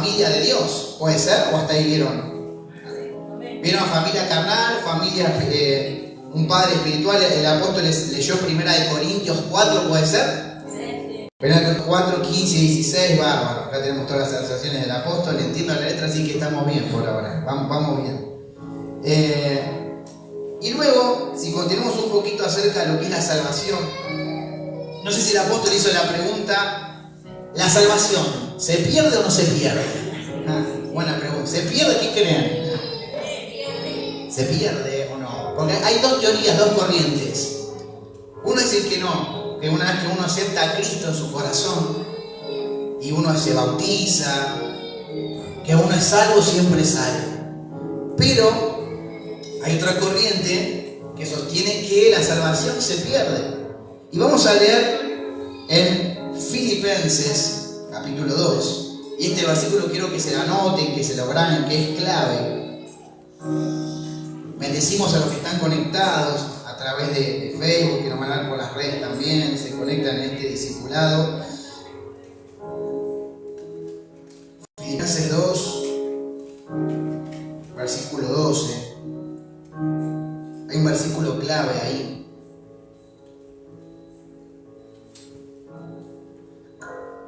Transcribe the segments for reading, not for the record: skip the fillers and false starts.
familia de Dios, ¿puede ser? ¿O hasta ahí vieron? ¿Vieron familia carnal, familia, un padre espiritual? El apóstol leyó 1 Corintios 4, ¿puede ser? 1 4, 15 y 16, bárbaro. Acá tenemos todas las sensaciones del apóstol, entiendo la letra, así que estamos bien por ahora, vamos bien. Y luego, si continuamos un poquito acerca de lo que es la salvación, no sé si el apóstol hizo la pregunta: ¿la salvación se pierde o no se pierde? Buena pregunta. ¿Se pierde? ¿Qué creen? ¿Se pierde o no? Porque hay dos teorías, dos corrientes. Uno dice que no, que una vez que uno acepta a Cristo en su corazón y uno se bautiza, que uno es salvo, siempre es salvo. Pero hay otra corriente que sostiene que la salvación se pierde. Y vamos a leer en Filipenses capítulo 2. Y este versículo quiero que se lo anoten, que se lo graben, que es clave. Bendecimos a los que están conectados a través de Facebook, que nos van a ver por las redes también, se conectan en este discipulado. Filipenses 2, versículo 12. Hay un versículo clave ahí.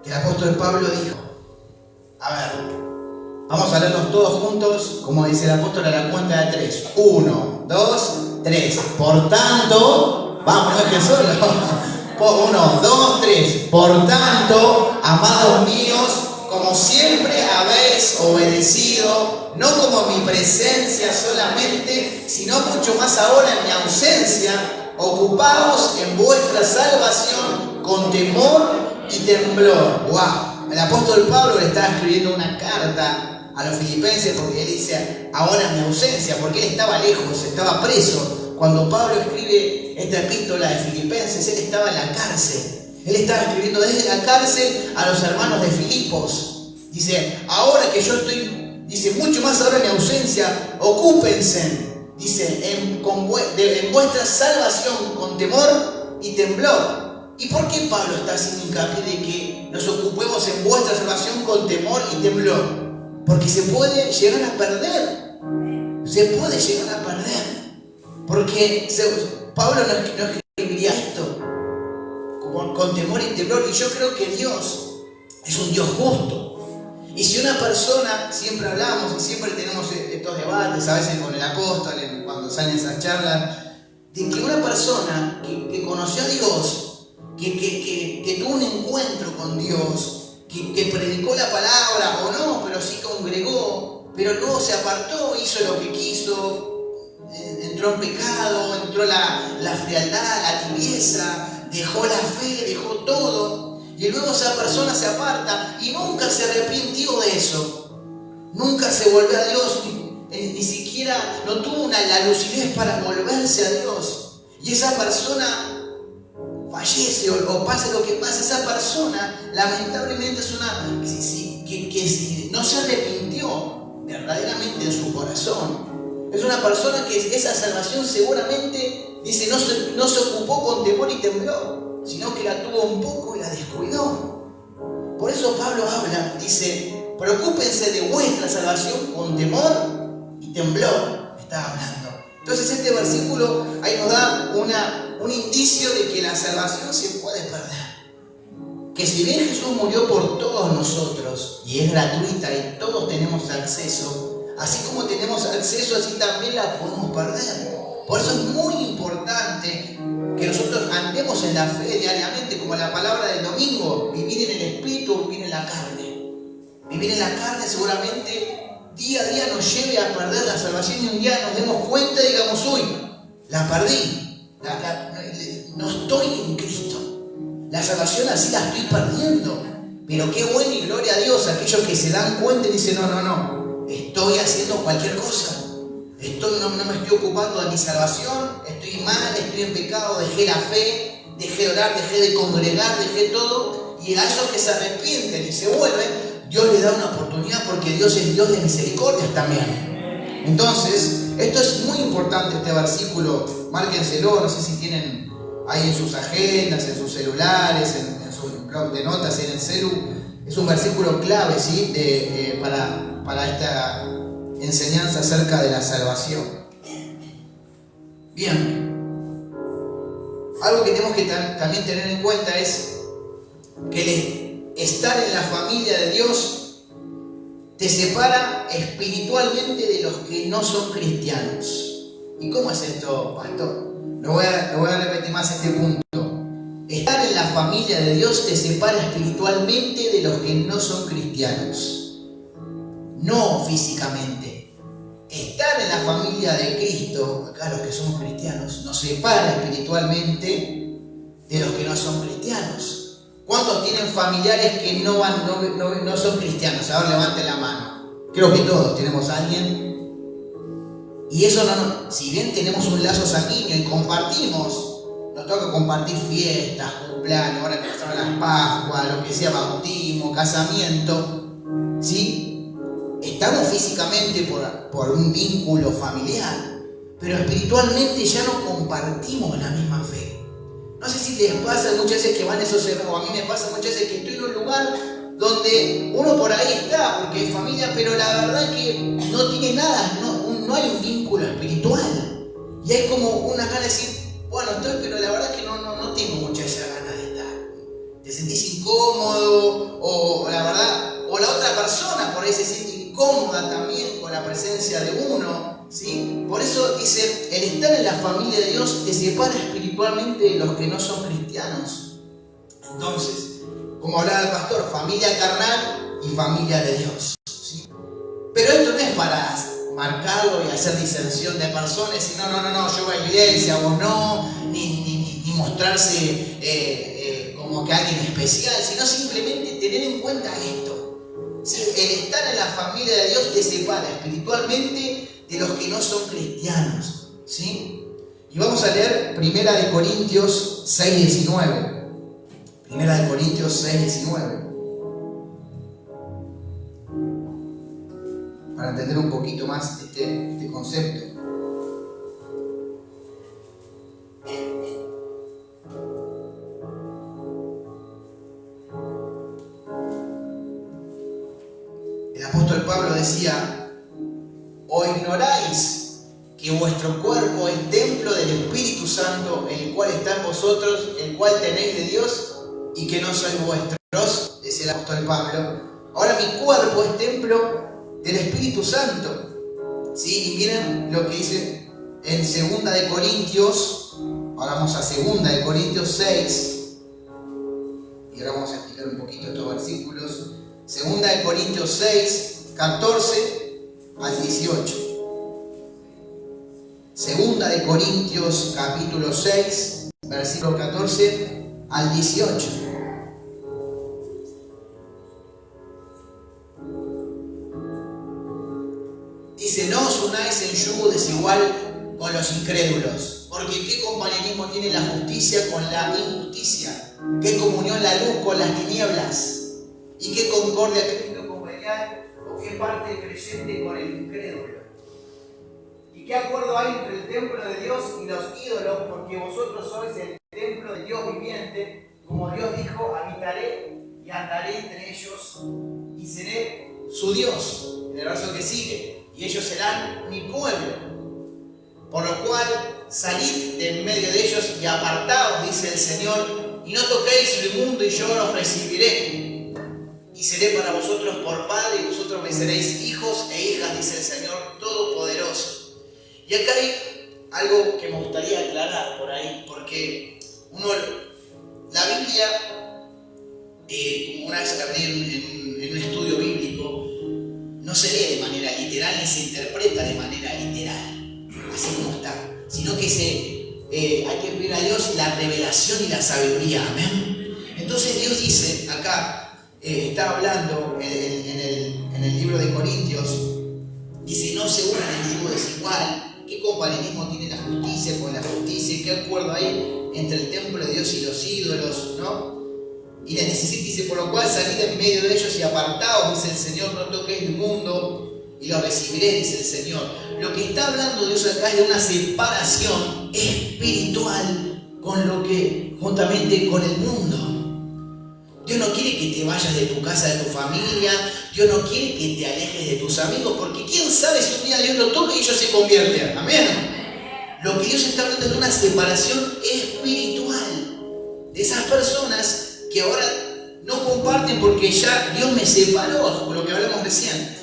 Que el apóstol Pablo dijo. A ver, vamos a leerlos todos juntos, como dice el apóstol, a la cuenta de 3. 1, 2, 3. Por tanto, vamos, no es que solo. 1, 2, 3. Por tanto, amados míos, como siempre habéis obedecido, no como mi presencia solamente, sino mucho más ahora en mi ausencia, ocupaos en vuestra salvación con temor y temblor. ¡Wow! El apóstol Pablo le estaba escribiendo una carta a los filipenses porque él dice, ahora en mi ausencia, porque él estaba lejos, estaba preso. Cuando Pablo escribe esta epístola de Filipenses, él estaba en la cárcel. Él estaba escribiendo desde la cárcel a los hermanos de Filipos. Dice, ahora que yo estoy, dice, mucho más ahora en mi ausencia, ocúpense, dice, en vuestra salvación con temor y temblor. ¿Y por qué Pablo está haciendo hincapié de que nos ocupemos en vuestra salvación con temor y temblor? Porque se puede llegar a perder. Se puede llegar a perder. Porque Pablo no escribiría esto con temor y temblor. Y yo creo que Dios es un Dios justo. Y si una persona, siempre hablamos y siempre tenemos estos debates, a veces con el apóstol, cuando salen esas charlas, de que una persona que conoció a Dios, que tuvo un encuentro con Dios, que predicó la palabra o no, pero sí congregó, pero luego se apartó, hizo lo que quiso, entró en pecado, entró la frialdad, la tibieza, dejó la fe, dejó todo, y luego esa persona se aparta y nunca se arrepintió de eso, nunca se volvió a Dios, ni siquiera no tuvo la lucidez para volverse a Dios, y esa persona fallece o pase lo que pase, esa persona lamentablemente es una que si no se arrepintió verdaderamente en su corazón, es una persona que esa salvación seguramente, dice, no se ocupó con temor y temblor, sino que la tuvo un poco y la descuidó. Por eso Pablo habla, dice, preocúpense de vuestra salvación con temor y temblor, está hablando. Entonces este versículo ahí nos da un indicio de que la salvación se puede perder. Que si bien Jesús murió por todos nosotros y es gratuita y todos tenemos acceso, así como tenemos acceso, así también la podemos perder. Por eso es muy importante que nosotros andemos en la fe diariamente, como la palabra del domingo, vivir en el espíritu o vivir en la carne. Vivir en la carne seguramente día a día nos lleve a perder la salvación y un día nos demos cuenta y digamos, uy, la perdí, no estoy en Cristo, la salvación así la estoy perdiendo, pero qué bueno y gloria a Dios aquellos que se dan cuenta y dicen, no, estoy haciendo cualquier cosa, no me estoy ocupando de mi salvación, estoy mal, estoy en pecado, dejé la fe, dejé de orar, dejé de congregar, dejé todo, y a esos que se arrepienten y se vuelven, Dios les da una oportunidad porque Dios es Dios de misericordias también. Entonces, esto es muy importante, este versículo, márquenselo, no sé si tienen ahí en sus agendas, en sus celulares, en sus blog de notas, en el celu, Es un versículo clave, ¿sí? Para esta enseñanza acerca de la salvación. Bien, algo que tenemos que también tener en cuenta es que el estar en la familia de Dios te separa espiritualmente de los que no son cristianos. ¿Y cómo es esto, pastor? Lo voy a repetir más este punto. Estar en la familia de Dios te separa espiritualmente de los que no son cristianos. No físicamente. Estar en la familia de Cristo, acá los que somos cristianos, nos separa espiritualmente de los que no son cristianos. ¿Cuántos tienen familiares que no son cristianos? Ahora levanten la mano. Creo que todos tenemos a alguien. Y eso si bien tenemos un lazo sanguíneo y compartimos, nos toca compartir fiestas, cumpleaños, ahora que son las Pascuas, lo que sea, bautismo, casamiento, ¿sí? Estamos físicamente por un vínculo familiar, pero espiritualmente ya no compartimos la misma fe. No sé si les pasa muchas veces que van esos errores, o a mí me pasa muchas veces que estoy en un lugar donde uno por ahí está, porque es familia, pero la verdad es que no tiene nada, no hay un vínculo espiritual. Y hay como una gana de decir, bueno, estoy, pero la verdad es que no tengo mucha esa gana de estar. Te sentís incómodo, o la verdad, o la otra persona por ahí se siente incómoda también con la presencia de uno, ¿sí? Por eso dice, el estar en la familia de Dios te separa espiritualmente de los que no son cristianos. Entonces, como hablaba el pastor, familia carnal y familia de Dios, ¿sí? Pero esto no es para marcarlo y hacer disensión de personas, y no, yo voy a la iglesia, vos no, ni mostrarse como que alguien especial, sino simplemente tener en cuenta esto, ¿sí? El estar en la familia de Dios te separa espiritualmente de los que no son cristianos, ¿sí? Y vamos a leer 1 Corintios 6:19. 1 Corintios 6:19. Para entender un poquito más este concepto. El apóstol Pablo decía, ¿o ignoráis que vuestro cuerpo es templo del Espíritu Santo, el cual está en vosotros, el cual tenéis de Dios, y que no sois vuestros? Decía el apóstol Pablo. Ahora mi cuerpo es templo del Espíritu Santo, ¿sí? Y miren lo que dice en 2 de Corintios. Ahora vamos a 2 de Corintios 6. Y ahora vamos a explicar un poquito estos versículos. 2 de Corintios 6, 14 al 18. 2 de Corintios capítulo 6, versículo 14 al 18. Dice, no os unáis en yugo desigual con los incrédulos, porque ¿qué compañerismo tiene la justicia con la injusticia? ¿Qué comunión la luz con las tinieblas? ¿Y qué concordia Cristo con Belial? ¿O qué parte creyente con el incrédulo? ¿Y qué acuerdo hay entre el templo de Dios y los ídolos? Porque vosotros sois el templo de Dios viviente, como Dios dijo, habitaré y andaré entre ellos y seré su Dios. En el verso que sigue, y ellos serán mi pueblo. Por lo cual, salid de en medio de ellos y apartaos, dice el Señor, y no toquéis lo inmundo, y yo os recibiré. Y seré para vosotros por padre, y vosotros me seréis hijos e hijas, dice el Señor Todopoderoso. Y acá hay algo que me gustaría aclarar por ahí, porque la Biblia, como una vez aprendí en un estudio bíblico, no se lee de manera literal ni se interpreta de manera literal, así como está, sino que hay que pedir a Dios la revelación y la sabiduría. Amén. Entonces Dios dice acá, está hablando en el libro de Corintios, dice, no se unan en yugo desigual. ¿Qué compañerismo tiene la justicia con la justicia? ¿Qué acuerdo hay entre el templo de Dios y los ídolos? ¿No? Y les dice, por lo cual salid en medio de ellos y apartaos, dice el Señor, no toquéis el mundo y lo recibiré, dice el Señor. Lo que está hablando Dios acá es de una separación espiritual juntamente con el mundo. Dios no quiere que te vayas de tu casa, de tu familia. Dios no quiere que te alejes de tus amigos, porque quién sabe si un día Dios lo toca y ellos se convierten. Amén. Lo que Dios está hablando es de una separación espiritual. De esas personas que ahora no comparten porque ya Dios me separó, por lo que hablamos recién.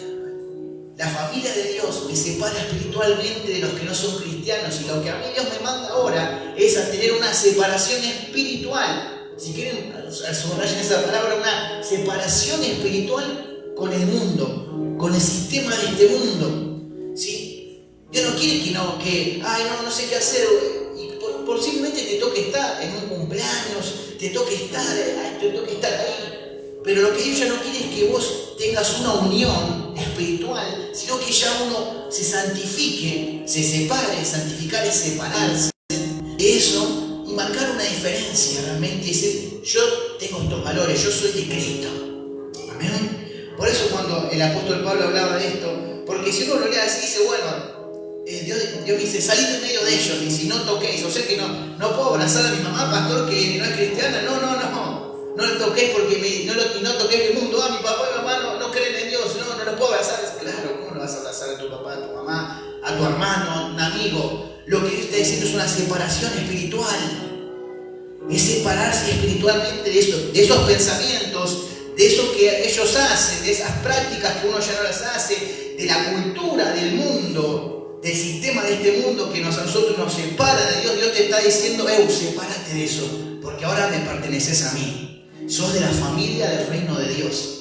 La familia de Dios me separa espiritualmente de los que no son cristianos, y lo que a mí Dios me manda ahora es a tener una separación espiritual. Si quieren, subrayen esa palabra, una separación espiritual con el mundo, con el sistema de este mundo. ¿Sí? Dios no quiere no sé qué hacer, y por simplemente te toque estar en un cumpleaños, te toque estar ahí. Pero lo que Dios ya no quiere es que vos tengas una unión espiritual, sino que ya uno se santifique, se separe. Santificar es separarse de eso y marcar una diferencia realmente, y decir, yo tengo estos valores, yo soy de Cristo. Amén. Por eso cuando el apóstol Pablo hablaba de esto, porque si uno lo lee así, dice, bueno, Dios dice, salid en medio de ellos, y si no toquéis, o sea que no puedo abrazar a mi mamá, pastor, que no es cristiana, no le toquéis porque no toquéis mi mundo, mi papá y mamá no creen en Dios, no lo puedo abrazar. Claro, ¿cómo no vas a abrazar a tu papá, a tu mamá, a tu hermano, a un amigo? Lo que Dios está diciendo es una separación espiritual. Es separarse espiritualmente de esos pensamientos, de eso que ellos hacen, de esas prácticas que uno ya no las hace, de la cultura del mundo, del sistema de este mundo que a nosotros nos separa de Dios. Dios te está diciendo, sepárate de eso, porque ahora me perteneces a mí. Sos de la familia del reino de Dios.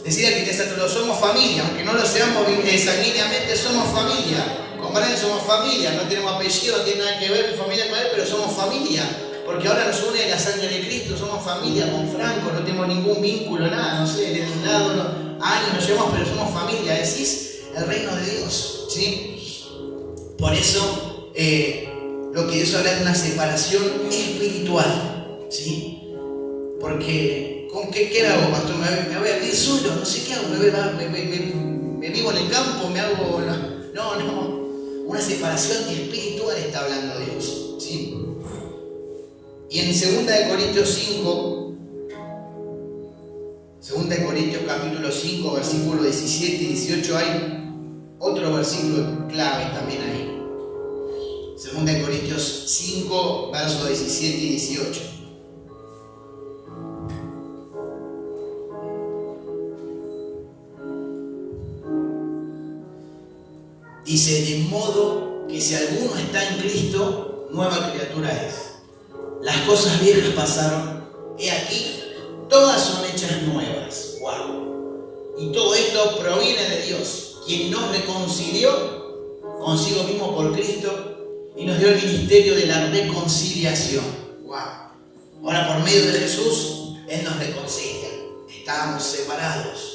Decía que somos familia, aunque no lo seamos sanguíneamente, somos familia. Con Brian somos familia, no tenemos apellido, no tiene nada que ver mi familia con él, pero somos familia. Porque ahora nos une la sangre de Cristo, somos familia con Franco, no tenemos ningún vínculo, nada, no sé, de un lado, años nos llevamos, pero somos familia. Decís el reino de Dios, ¿sí? Por eso, lo que Dios habla es de una separación espiritual, ¿sí? Porque, ¿qué hago, pastor? ¿Me voy a vivir solo? No sé qué hago, me vivo en el campo, me hago... No. Una separación espiritual está hablando Dios, ¿sí? Y en 2 Corintios 5, 2 Corintios capítulo 5, versículos 17 y 18, hay otro versículo clave también ahí. 2 Corintios 5, versos 17 y 18. Dice, de modo que si alguno está en Cristo, nueva criatura es. Las cosas viejas pasaron, he aquí, todas son hechas nuevas. ¡Wow! Y todo esto proviene de Dios, quien nos reconcilió consigo mismo por Cristo y nos dio el ministerio de la reconciliación. ¡Wow! Ahora por medio de Jesús, Él nos reconcilia. Estábamos separados,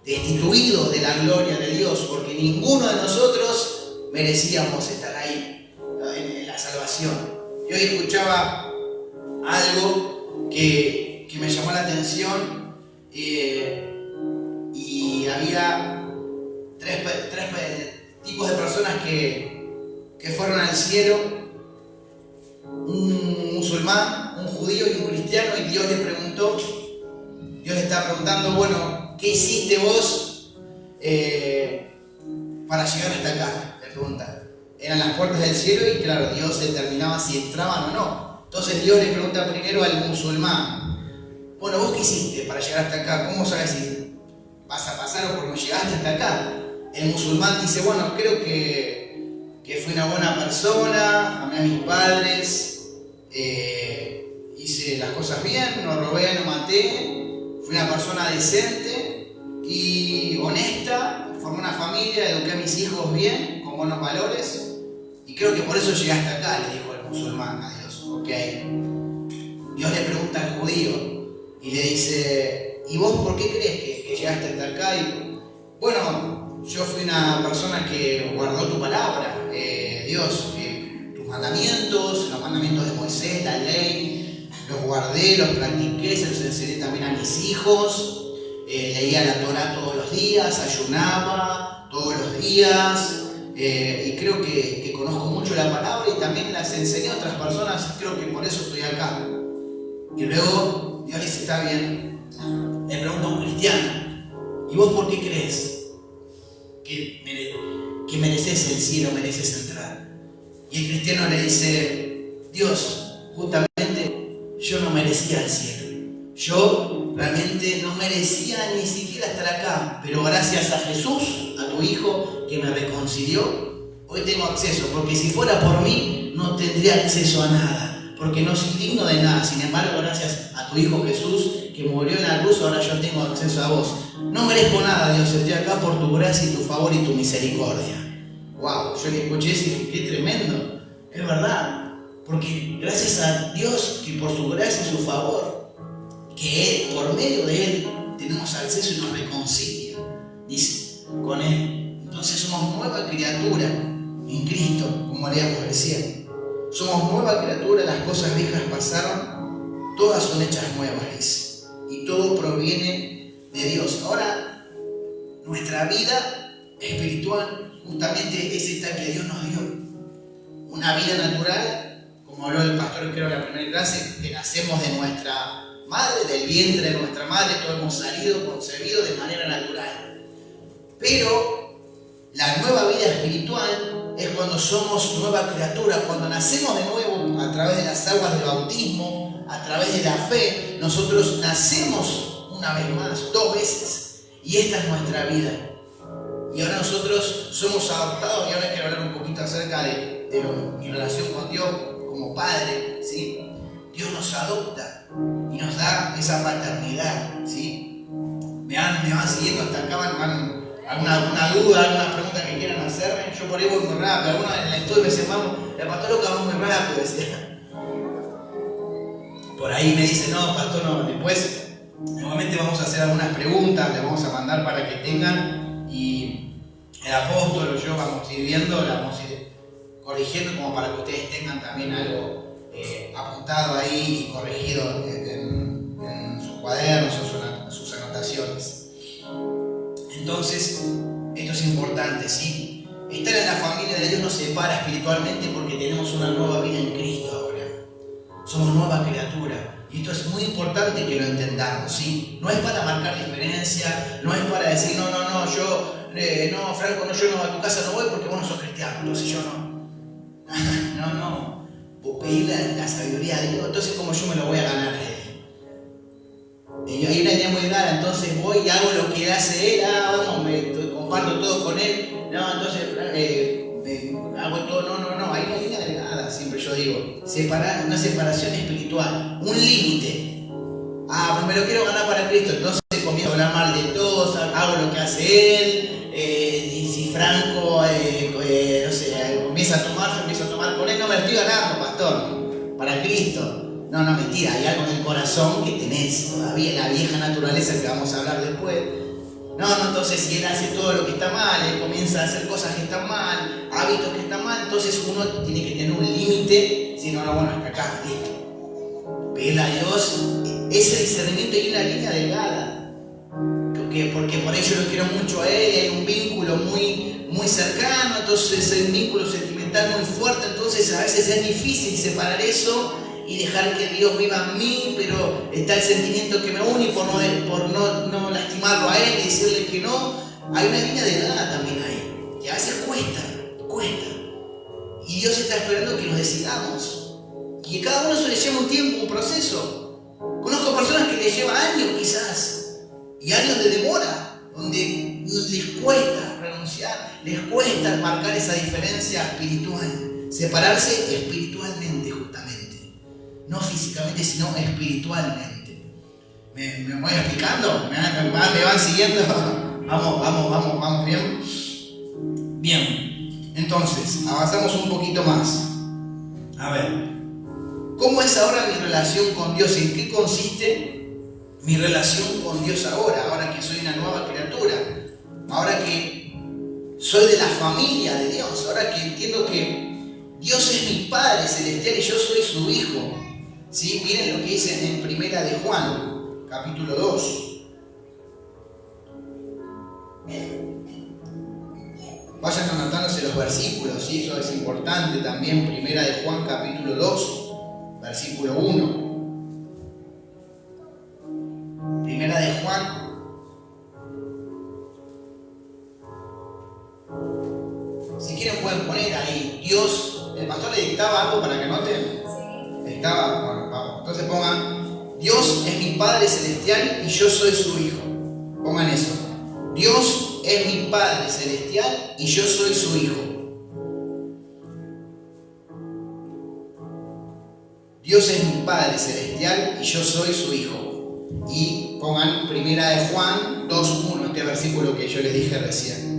destituidos de la gloria de Dios, porque ninguno de nosotros merecíamos estar ahí en la salvación. Yo hoy escuchaba algo que me llamó la atención, y había tres tipos de personas que fueron al cielo: un musulmán, un judío y un cristiano, y Dios le está preguntando, bueno, ¿qué hiciste vos para llegar hasta acá? Le pregunta. Eran las puertas del cielo y claro, Dios determinaba si entraban o no. Entonces Dios le pregunta primero al musulmán, bueno, ¿vos qué hiciste para llegar hasta acá? ¿Cómo sabes si vas a pasar o porque no llegaste hasta acá? El musulmán dice, bueno, creo que fui una buena persona, amé a mis padres, hice las cosas bien, no robé, no maté, fui una persona decente y honesta, formé una familia, eduqué a mis hijos bien, con buenos valores, y creo que por eso llegué hasta acá, le dijo el musulmán a Dios. Ok. Dios le pregunta al judío y le dice, ¿y vos por qué crees que llegaste hasta acá? Y bueno, yo fui una persona que guardó tu palabra, Dios, tus mandamientos, los mandamientos de Moisés, la ley, los guardé, los practiqué, se los enseñé también a mis hijos, leía la Torah todos los días, ayunaba todos los días, y creo que conozco mucho la palabra y también las enseñé a otras personas, creo que por eso estoy acá. Y luego Dios le dice, está bien. Le pregunta a un cristiano, ¿y vos por qué crees que mereces el cielo, mereces entrar? Y el cristiano le dice, Dios, justamente yo no merecía el cielo. Yo realmente no merecía ni siquiera estar acá, pero gracias a Jesús, a tu Hijo que me reconcilió, hoy tengo acceso, porque si fuera por mí no tendría acceso a nada, porque no soy digno de nada. Sin embargo, gracias a tu Hijo Jesús que murió en la cruz, ahora yo tengo acceso a vos. No merezco nada, Dios, estoy acá por tu gracia y tu favor y tu misericordia. Wow, yo le escuché y dije, qué tremendo, es verdad, porque gracias a Dios que por su gracia y su favor, que Él, por medio de Él, tenemos acceso y nos reconcilia, dice, con Él. Entonces somos nueva criatura en Cristo, como leíamos recién. Somos nueva criatura, las cosas viejas pasaron, todas son hechas nuevas, dice. Y todo proviene de Dios. Ahora, nuestra vida espiritual justamente es esta que Dios nos dio. Una vida natural, como habló el pastor creo en la primera clase, que nacemos de nuestra madre, del vientre de nuestra madre, todos hemos salido concebidos de manera natural. Pero la nueva vida espiritual es cuando somos nueva criatura, cuando nacemos de nuevo a través de las aguas del bautismo, a través de la fe. Nosotros nacemos una vez más, 2 veces, y esta es nuestra vida. Y ahora nosotros somos adoptados, y ahora quiero hablar un poquito acerca de mi relación con Dios como padre, ¿sí? Dios nos adopta y nos da esa paternidad, ¿sí? Me van siguiendo hasta acá, van alguna duda, alguna pregunta que quieran hacerme. Yo por ahí voy muy rápido. Algunos en el estudio me dicen, vamos, el pastor Lucas va muy rápido, decía. Por ahí me dicen, no, pastor, no. Después, nuevamente vamos a hacer algunas preguntas, les vamos a mandar para que tengan, y el apóstol o yo vamos a ir viendo, la vamos a ir corrigiendo como para que ustedes tengan también algo apuntado ahí y corregido en sus cuadernos o sus anotaciones. Entonces, esto es importante, ¿sí? Estar en la familia de Dios nos separa espiritualmente porque tenemos una nueva vida en Cristo ahora. Somos nueva criatura. Y esto es muy importante que lo entendamos, ¿sí? No es para marcar diferencia, no es para decir, no, Franco, yo no, a tu casa no voy porque vos no sos cristiano, entonces yo no. No. Vos pedirle la sabiduría a Dios, entonces como yo me lo voy a ganar a Él. Hay una idea muy rara, entonces voy y hago lo que hace Él, comparto todo con Él, entonces hago todo, no, hay una línea delgada, siempre yo digo, una separación espiritual, un límite. Pues me lo quiero ganar para Cristo, entonces comienzo a hablar mal de todos, hago lo que hace Él, y si Franco, comienza a tomar, yo empiezo a tomar con Él, no me estoy ganando, pastor, para Cristo. No, mentira, hay algo en el corazón que tenés todavía, la vieja naturaleza que vamos a hablar después. Entonces si él hace todo lo que está mal, él comienza a hacer cosas que están mal, hábitos que están mal, entonces uno tiene que tener un límite, si no, hasta acá, listo. Pedirle a Dios ese discernimiento y una línea delgada. Porque por ello lo quiero mucho a él, hay un vínculo muy, muy cercano, entonces hay un vínculo sentimental muy fuerte, entonces a veces es difícil separar eso y dejar que Dios viva en mí, pero está el sentimiento que me une por no lastimarlo a Él y decirle que no. Hay una línea delgada también ahí, que a veces cuesta. Y Dios está esperando que nos decidamos. Y que cada uno se le lleva un tiempo, un proceso. Conozco personas que les lleva años quizás, y años de demora, donde les cuesta renunciar, les cuesta marcar esa diferencia espiritual, separarse espiritualmente justamente. No físicamente, sino espiritualmente. ¿Me voy explicando? ¿Me van siguiendo? Vamos bien. Bien, entonces, avanzamos un poquito más. A ver, ¿cómo es ahora mi relación con Dios? ¿En qué consiste mi relación con Dios ahora que soy una nueva criatura? Ahora que soy de la familia de Dios, ahora que entiendo que Dios es mi Padre celestial y yo soy su Hijo. ¿Sí? Miren lo que dice en Primera de Juan, capítulo 2. Vayan anotándose los versículos, ¿sí? Eso es importante también. Primera de Juan, capítulo 2, versículo 1. quieren pueden poner ahí, Dios, el pastor le dictaba algo para que noten. Sí. Dictaba, bueno, vamos. Entonces pongan, Dios es mi Padre Celestial y yo soy su Hijo. Pongan eso. Dios es mi Padre Celestial y yo soy su Hijo. Dios es mi Padre Celestial y yo soy su Hijo. Y pongan primera de Juan 2:1, este versículo que yo les dije recién.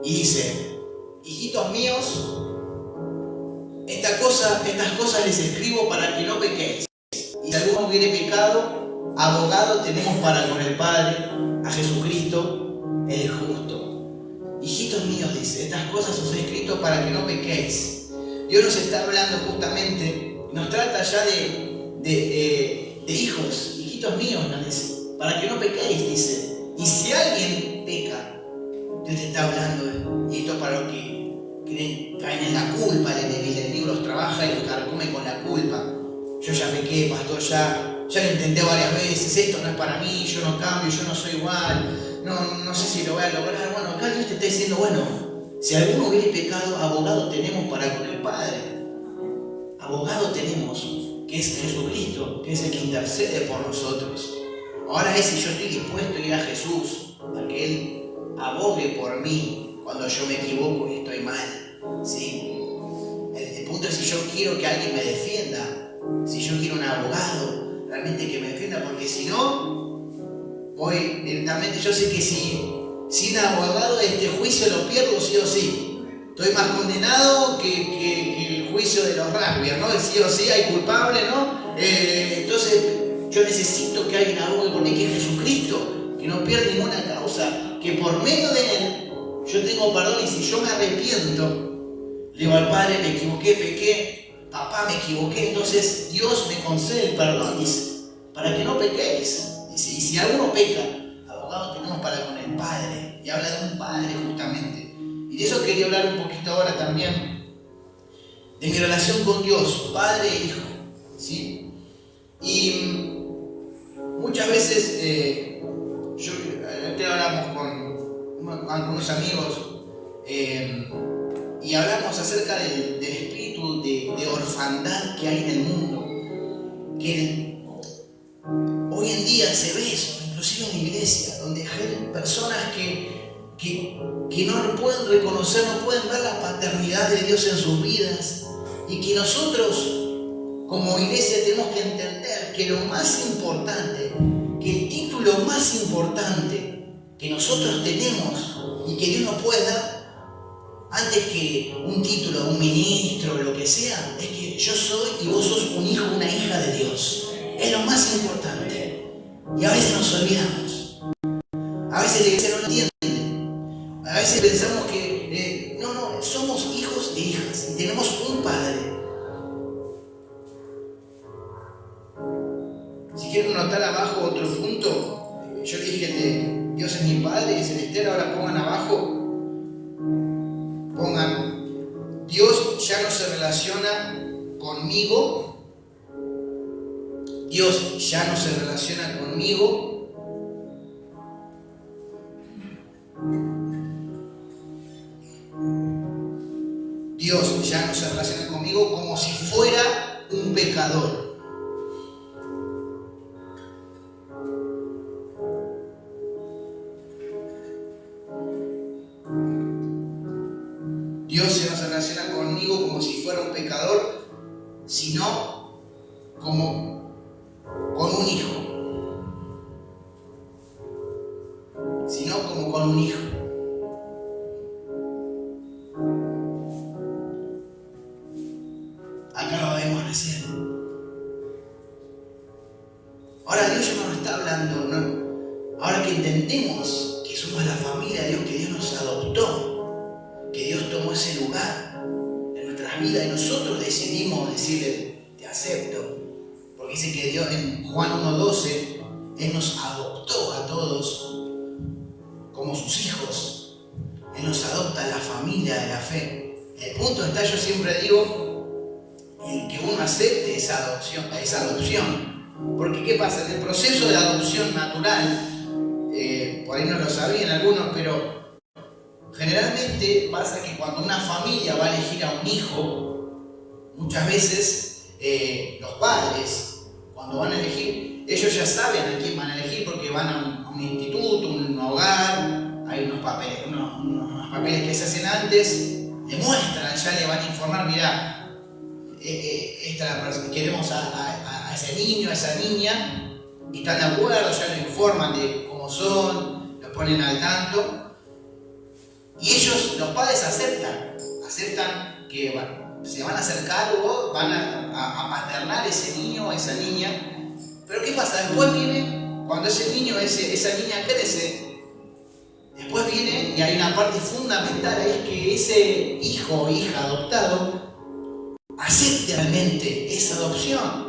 Y dice, hijitos míos, estas cosas les escribo para que no pequéis. Y si alguno hubiere pecado, abogado tenemos para con el Padre, a Jesucristo, el justo. Hijitos míos, dice, estas cosas os he escrito para que no pequéis. Dios nos está hablando justamente, nos trata ya de hijos, hijitos míos, nos dice, para que no pequéis, dice. Y si alguien peca, Dios te está hablando, y esto para los que caen en la culpa, el enemigo los trabaja y los carcome con la culpa. Yo ya pequé, pastor, ya lo intenté varias veces, esto no es para mí, yo no cambio, yo no soy igual, no sé si lo voy a lograr. Bueno, acá Dios te está diciendo, bueno, si alguno hubiere pecado, abogado tenemos para con el Padre. Abogado tenemos, que es Jesucristo, que es el que intercede por nosotros. Ahora es si yo estoy dispuesto a ir a Jesús, a que Él abogue por mí cuando yo me equivoco y estoy mal. ¿Sí? El punto es si yo quiero que alguien me defienda, si yo quiero un abogado realmente que me defienda, porque si no, voy directamente, yo sé que sin abogado este juicio lo pierdo sí o sí. Estoy más condenado que el juicio de los rugbyers, ¿no? Sí o sí hay culpable, ¿no? Entonces yo necesito que alguien abogue por mí, que es Jesucristo, que no pierde ninguna causa, que por medio de Él yo tengo perdón, y si yo me arrepiento, le digo al Padre, me equivoqué, pequé, papá, me equivoqué, entonces Dios me concede el perdón, dice, para que no pequéis. Dice, y si alguno peca, abogado tenemos para con el Padre, y habla de un Padre justamente. Y de eso quería hablar un poquito ahora también, de mi relación con Dios, Padre e Hijo, ¿sí? Y muchas veces, hablamos con algunos amigos y hablamos acerca del espíritu de orfandad que hay en el mundo, que hoy en día se ve eso, inclusive en la iglesia, donde hay personas que no pueden reconocer, no pueden ver la paternidad de Dios en sus vidas, y que nosotros como iglesia tenemos que entender que lo más importante, que el título más importante que nosotros tenemos y que Dios nos puede dar antes que un título, un ministro, lo que sea, es que yo soy y vos sos un hijo, una hija de Dios. Es lo más importante. Y a veces nos olvidamos. A veces la iglesia no lo entiende. A veces pensamos que no, somos hijos e hijas y tenemos un Padre. Si quieren notar abajo otro punto, yo les dije que Dios es mi Padre y Celestial, ahora pongan abajo, pongan, Dios ya no se relaciona conmigo, Dios ya no se relaciona conmigo, Dios ya no se relaciona conmigo como si fuera un pecador. Dios ya no se relaciona conmigo como si fuera un pecador, sino como con un hijo. Sino como con un hijo. Acá lo vemos recién. Ahora Dios ya no nos está hablando, ¿no? Ahora que entendemos que somos la familia de Dios, que Dios nos adoptó, que Dios tomó ese lugar en nuestras vidas y nosotros decidimos decirle, te acepto. Porque dice que Dios en Juan 1:12, Él nos adoptó a todos como sus hijos. Él nos adopta a la familia de la fe. El punto está, yo siempre digo, en que uno acepte esa adopción. Porque ¿qué pasa? En el proceso de la adopción natural, por ahí no lo sabían algunos, pero generalmente pasa que cuando una familia va a elegir a un hijo, muchas veces los padres, cuando van a elegir, ellos ya saben a quién van a elegir porque van a un instituto, un hogar, hay unos papeles que se hacen antes, demuestran, ya le van a informar, mira, queremos a ese niño, a esa niña, y están de acuerdo, ya lo informan de cómo son, los ponen al tanto. Y ellos, los padres aceptan que se van a hacer cargo, van a maternar ese niño o esa niña. Pero ¿qué pasa? Después viene, cuando ese niño, esa niña crece, después viene, y hay una parte fundamental, es que ese hijo o hija adoptado acepte realmente esa adopción.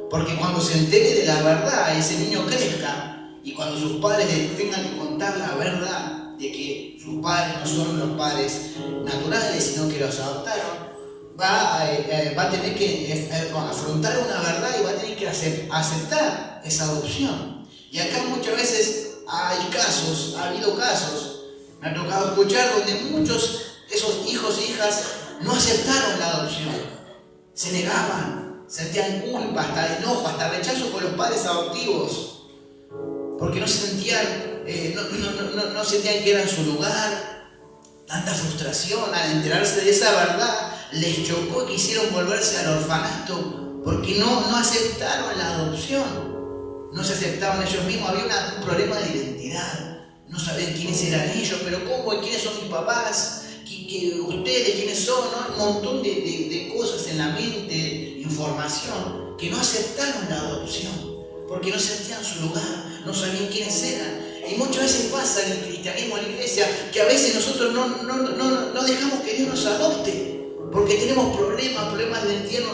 Porque cuando se entere de la verdad, ese niño crezca, y cuando sus padres le tengan que contar la verdad, de que sus padres no son los padres naturales, sino que los adoptaron, va a tener que afrontar una verdad y va a tener que aceptar esa adopción. Y acá muchas veces ha habido casos, me ha tocado escuchar donde muchos de esos hijos e hijas no aceptaron la adopción, se negaban, sentían culpa, hasta enojo, hasta rechazo por los padres adoptivos, porque no sentían no sentían que era en su lugar. Tanta frustración al enterarse de esa verdad les chocó y quisieron volverse al orfanato porque no aceptaron la adopción, no se aceptaban ellos mismos, había un problema de identidad, no sabían quiénes eran ellos, pero ¿cómo? ¿Quiénes son mis papás? ¿Ustedes quiénes son? ¿No? Un montón de cosas en la mente, información, que no aceptaron la adopción porque no sentían su lugar, no sabían quiénes eran. Y muchas veces pasa en el cristianismo, en la iglesia, que a veces nosotros no dejamos que Dios nos adopte, porque tenemos problemas de identidad,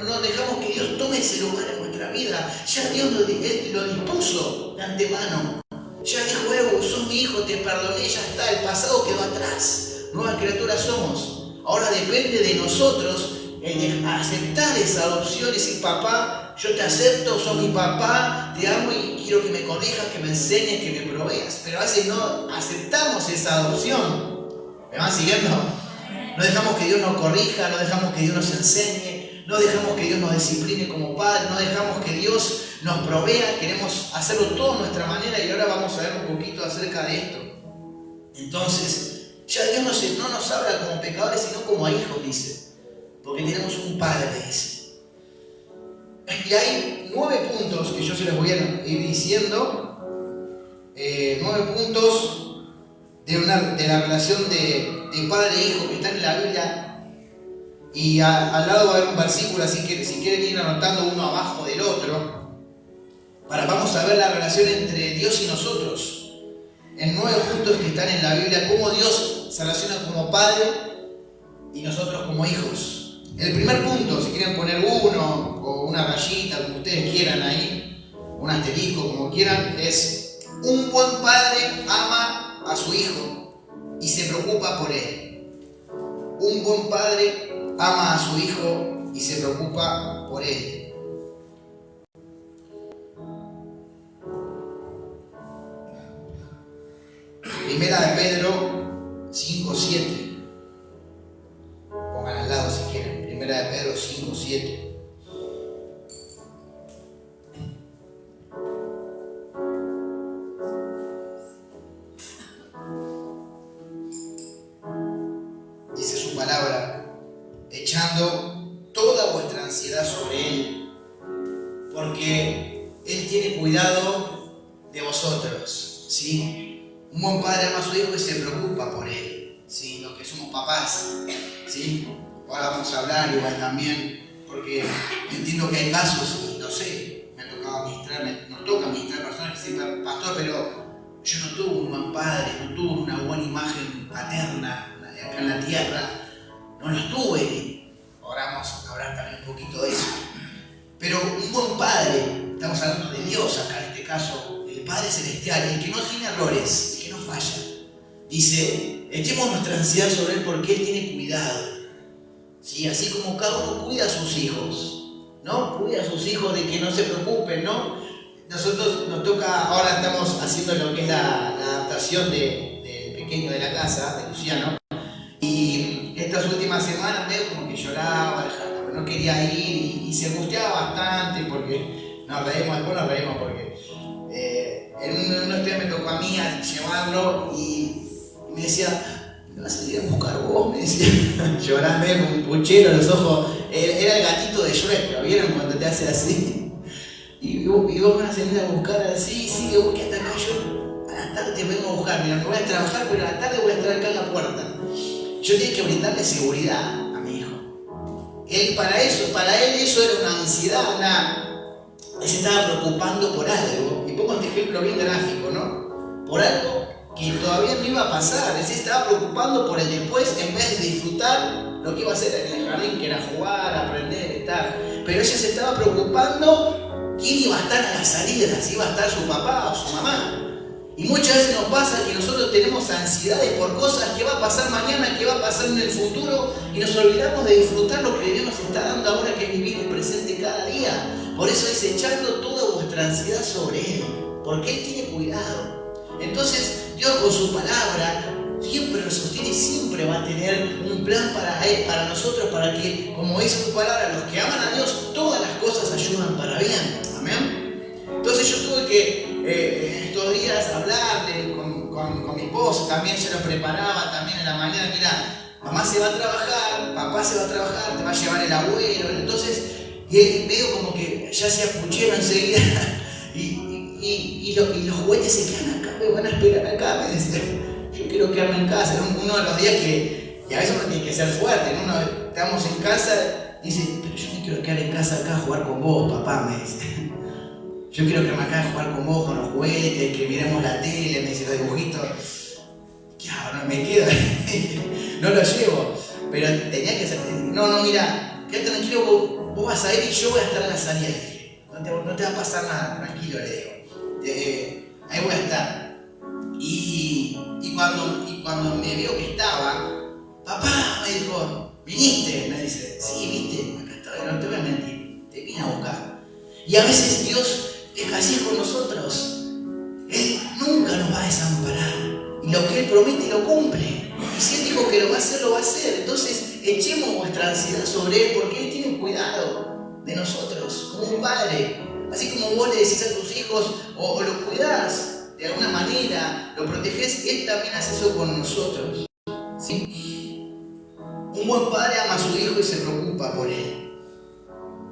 no dejamos que Dios tome ese lugar en nuestra vida. Ya Dios lo dispuso de antemano. Ya dijo, sos mi hijo, te perdoné, ya está, el pasado quedó atrás. Nuevas criaturas somos. Ahora depende de nosotros el aceptar esa adopción y decir, papá, yo te acepto, sos mi papá, te amo y quiero que me corrijas, que me enseñes, que me proveas. Pero a veces no aceptamos esa adopción. ¿Me van siguiendo? No dejamos que Dios nos corrija, no dejamos que Dios nos enseñe, no dejamos que Dios nos discipline como padre, no dejamos que Dios nos provea, queremos hacerlo todo a nuestra manera y ahora vamos a ver un poquito acerca de esto. Entonces, ya Dios no nos habla como pecadores, sino como a hijos, dice. Porque tenemos un Padre, dice. Y hay 9 puntos que yo se los voy a ir diciendo. 9 puntos de la relación de padre e hijo que están en la Biblia. Y al lado va a haber un versículo, así que si quieren ir anotando uno abajo del otro. Vamos a ver la relación entre Dios y nosotros. En 9 puntos que están en la Biblia, cómo Dios se relaciona como Padre y nosotros como hijos. El primer punto, si quieren poner uno o una rayita, como ustedes quieran ahí, un asterisco, como quieran, es: un buen padre ama a su hijo y se preocupa por él. Un buen padre ama a su hijo y se preocupa por él. Primera de Pedro 5:7. Pongan al lado si quieren. Primera de Pedro 5:7. Dice su palabra: echando toda vuestra ansiedad sobre Él, porque Él tiene cuidado de vosotros. ¿Sí? Un buen padre ama a su hijo y se preocupa por él, ¿sí? Los que somos papás, ¿sí? Ahora vamos a hablar igual también, porque entiendo que hay casos, y no sé, nos toca administrar personas que dicen, pastor, pero yo no tuve un buen padre, no tuve una buena imagen paterna acá en la tierra, no los tuve. Ahora vamos a hablar también un poquito de eso. Pero un buen padre, estamos hablando de Dios acá en este caso, el Padre Celestial, el que no tiene errores, el que no falla. Dice, echemos nuestra ansiedad sobre Él porque Él tiene cuidado. ¿Sí? Así como cada uno cuida a sus hijos, ¿no? Cuida a sus hijos de que no se preocupen, ¿no? Nosotros nos toca, ahora estamos haciendo lo que es la adaptación del pequeño de la casa, de Luciano, y estas últimas semanas medio como que lloraba, no quería ir y se angustiaba bastante porque después nos reímos porque en unos días me tocó a mí a llevarlo y me decía, ¿me vas a ir a buscar vos? Me decía, llorando medio como un puchero, los ojos, era el gatito de Shrek, ¿lo vieron cuando te hace así? Y vos me vas a venir a buscar así, sí, que busqué hasta acá, yo a la tarde te vengo a buscar, mira, me voy a trabajar, pero a la tarde voy a estar acá en la puerta. Yo tenía que brindarle seguridad a mi hijo. Para él eso era una ansiedad, él se estaba preocupando por algo. Y pongo este ejemplo bien gráfico, ¿no? Por algo que todavía no iba a pasar. Él se estaba preocupando por el después en vez de disfrutar lo que iba a hacer en el jardín, que era jugar, aprender, estar. Pero ella se estaba preocupando quién iba a estar a la salida, si iba a estar su papá o su mamá. Y muchas veces nos pasa que nosotros tenemos ansiedades por cosas que va a pasar mañana, que va a pasar en el futuro, y nos olvidamos de disfrutar lo que Dios nos está dando ahora, que es vivir el presente cada día. Por eso es echando toda vuestra ansiedad sobre Él, porque Él tiene cuidado. Entonces Dios con su palabra siempre nos sostiene, siempre va a tener un plan para Él, para nosotros, para que, como dice su palabra, los que aman a Dios, todas las cosas ayudan para bien. Amén. Entonces yo tuve que estos días hablarle con mi esposa, también se lo preparaba también en la mañana, mira, mamá se va a trabajar, papá se va a trabajar, te va a llevar el abuelo, entonces, y él medio como que ya se apuchero enseguida, y los juguetes se quedan acá, me van a esperar acá, me decía, yo quiero quedarme en casa, era uno de los días que a veces uno tiene que ser fuerte, ¿no? Estamos en casa, dice, pero yo me quiero quedar en casa acá a jugar con vos, papá, me dice. Yo quiero que me acabe a jugar con vos, con los juguetes, que miremos la tele, me dice los dibujitos. ¿Qué hago? No me quedo. No lo llevo. Pero tenía que ser. No, mira, quédate tranquilo, vos vas a ir y yo voy a estar en la salida. No te va a pasar nada, tranquilo, le digo. Ahí voy a estar. Y cuando me vio que estaba, papá, me dijo, ¿viniste? Me dice, sí, viste, acá estoy, no te voy a mentir, te vine a buscar. Y a veces Dios es así con nosotros. Él nunca nos va a desamparar. Y lo que Él promete lo cumple. Y si Él dijo que lo va a hacer, lo va a hacer. Entonces echemos vuestra ansiedad sobre Él, porque Él tiene cuidado de nosotros, como un padre. Así como vos le decís a tus hijos, o lo cuidás de alguna manera, lo protegés, Él también hace eso con nosotros. ¿Sí? Un buen padre ama a su hijo y se preocupa por él,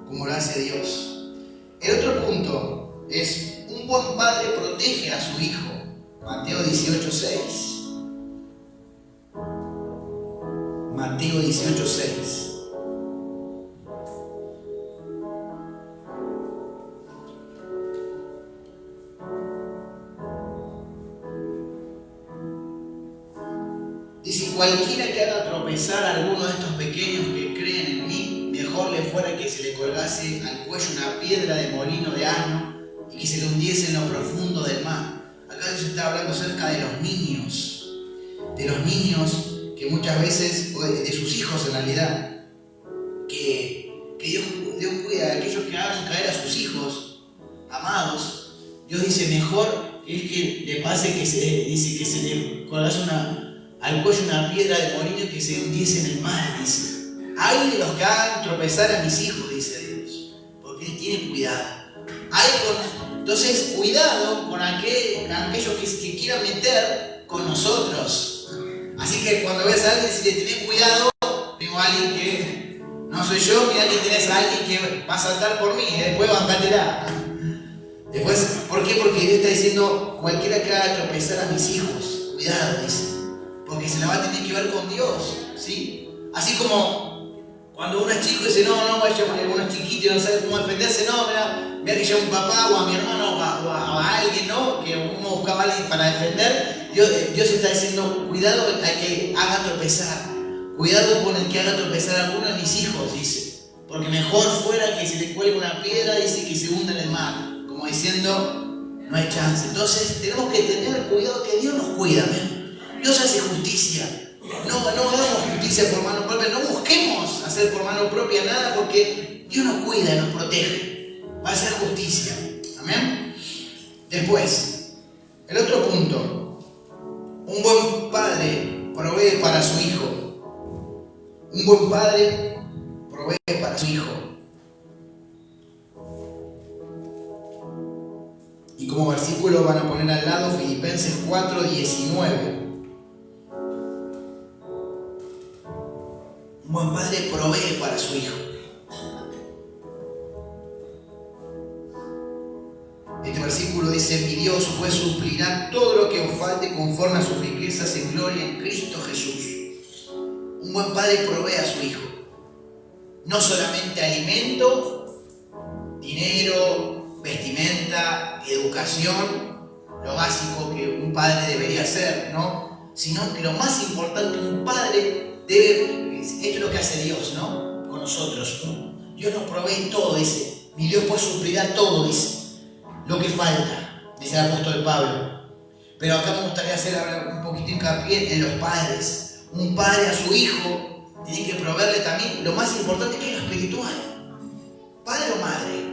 como lo hace Dios. El otro punto es, un buen padre protege a su hijo. Mateo 18:6. Mateo 18:6. Dice, cualquiera que haga tropezar a alguno de estos pequeños que creen en mí, mejor le fuera que se le colgase al cuello una piedra de molino de asno y que se le hundiese en lo profundo del mar. Acá Dios está hablando acerca de los niños que muchas veces, de sus hijos en realidad, que Dios cuida de aquellos que hagan caer a sus hijos amados. Dios dice, mejor es que le pase que se le colgase al cuello una piedra de molino que se hundiese en el mar, dice. Hay de los que hagan tropezar a mis hijos, dice Dios, porque Él tiene cuidado. Entonces, cuidado con aquellos que quieran meter con nosotros. Así que cuando ves a alguien, si le tenés cuidado, tengo a alguien que no soy yo, mira que tenés a alguien que va a saltar por mí, y después bancátela. Después, ¿por qué? Porque Dios está diciendo, cualquiera que haga tropezar a mis hijos, cuidado, dice, porque se la va a tener que ver con Dios, ¿sí? Así como cuando uno es chico y dice, no, vaya, uno es chiquito y no sabe cómo defenderse, no, mira que lleva un papá o a mi hermano o a alguien, ¿no? Que uno buscaba a alguien para defender. Dios está diciendo, cuidado al que haga tropezar, cuidado con el que haga tropezar a alguno de mis hijos, dice, porque mejor fuera que se le cuelgue una piedra, dice, que se hunda en el mar, como diciendo, no hay chance. Entonces tenemos que tener cuidado, que Dios nos cuida, ¿ven? Dios hace justicia. No hagamos justicia por mano propia, no busquemos hacer por mano propia nada, porque Dios nos cuida y nos protege. Va a ser justicia. Amén. Después, el otro punto. Un buen padre para su hijo. Un buen padre provee para su hijo. Y como versículo van a poner al lado Filipenses 4:19. Un buen padre provee para su hijo. Este versículo dice: mi Dios pues suplirá todo lo que os falte conforme a sus riquezas en gloria en Cristo Jesús. Un buen padre provee a su hijo. No solamente alimento, dinero, vestimenta, educación, lo básico que un padre debería hacer, ¿no? Sino que lo más importante, un padre debe, esto es lo que hace Dios, ¿no? Con nosotros. Dios nos provee todo, dice. Mi Dios pues suplirá todo, dice. Lo que falta, dice el apóstol Pablo. Pero acá me gustaría hacer un poquito hincapié en los padres. Un padre a su hijo tiene que proveerle también lo más importante, que es lo espiritual. Padre o madre.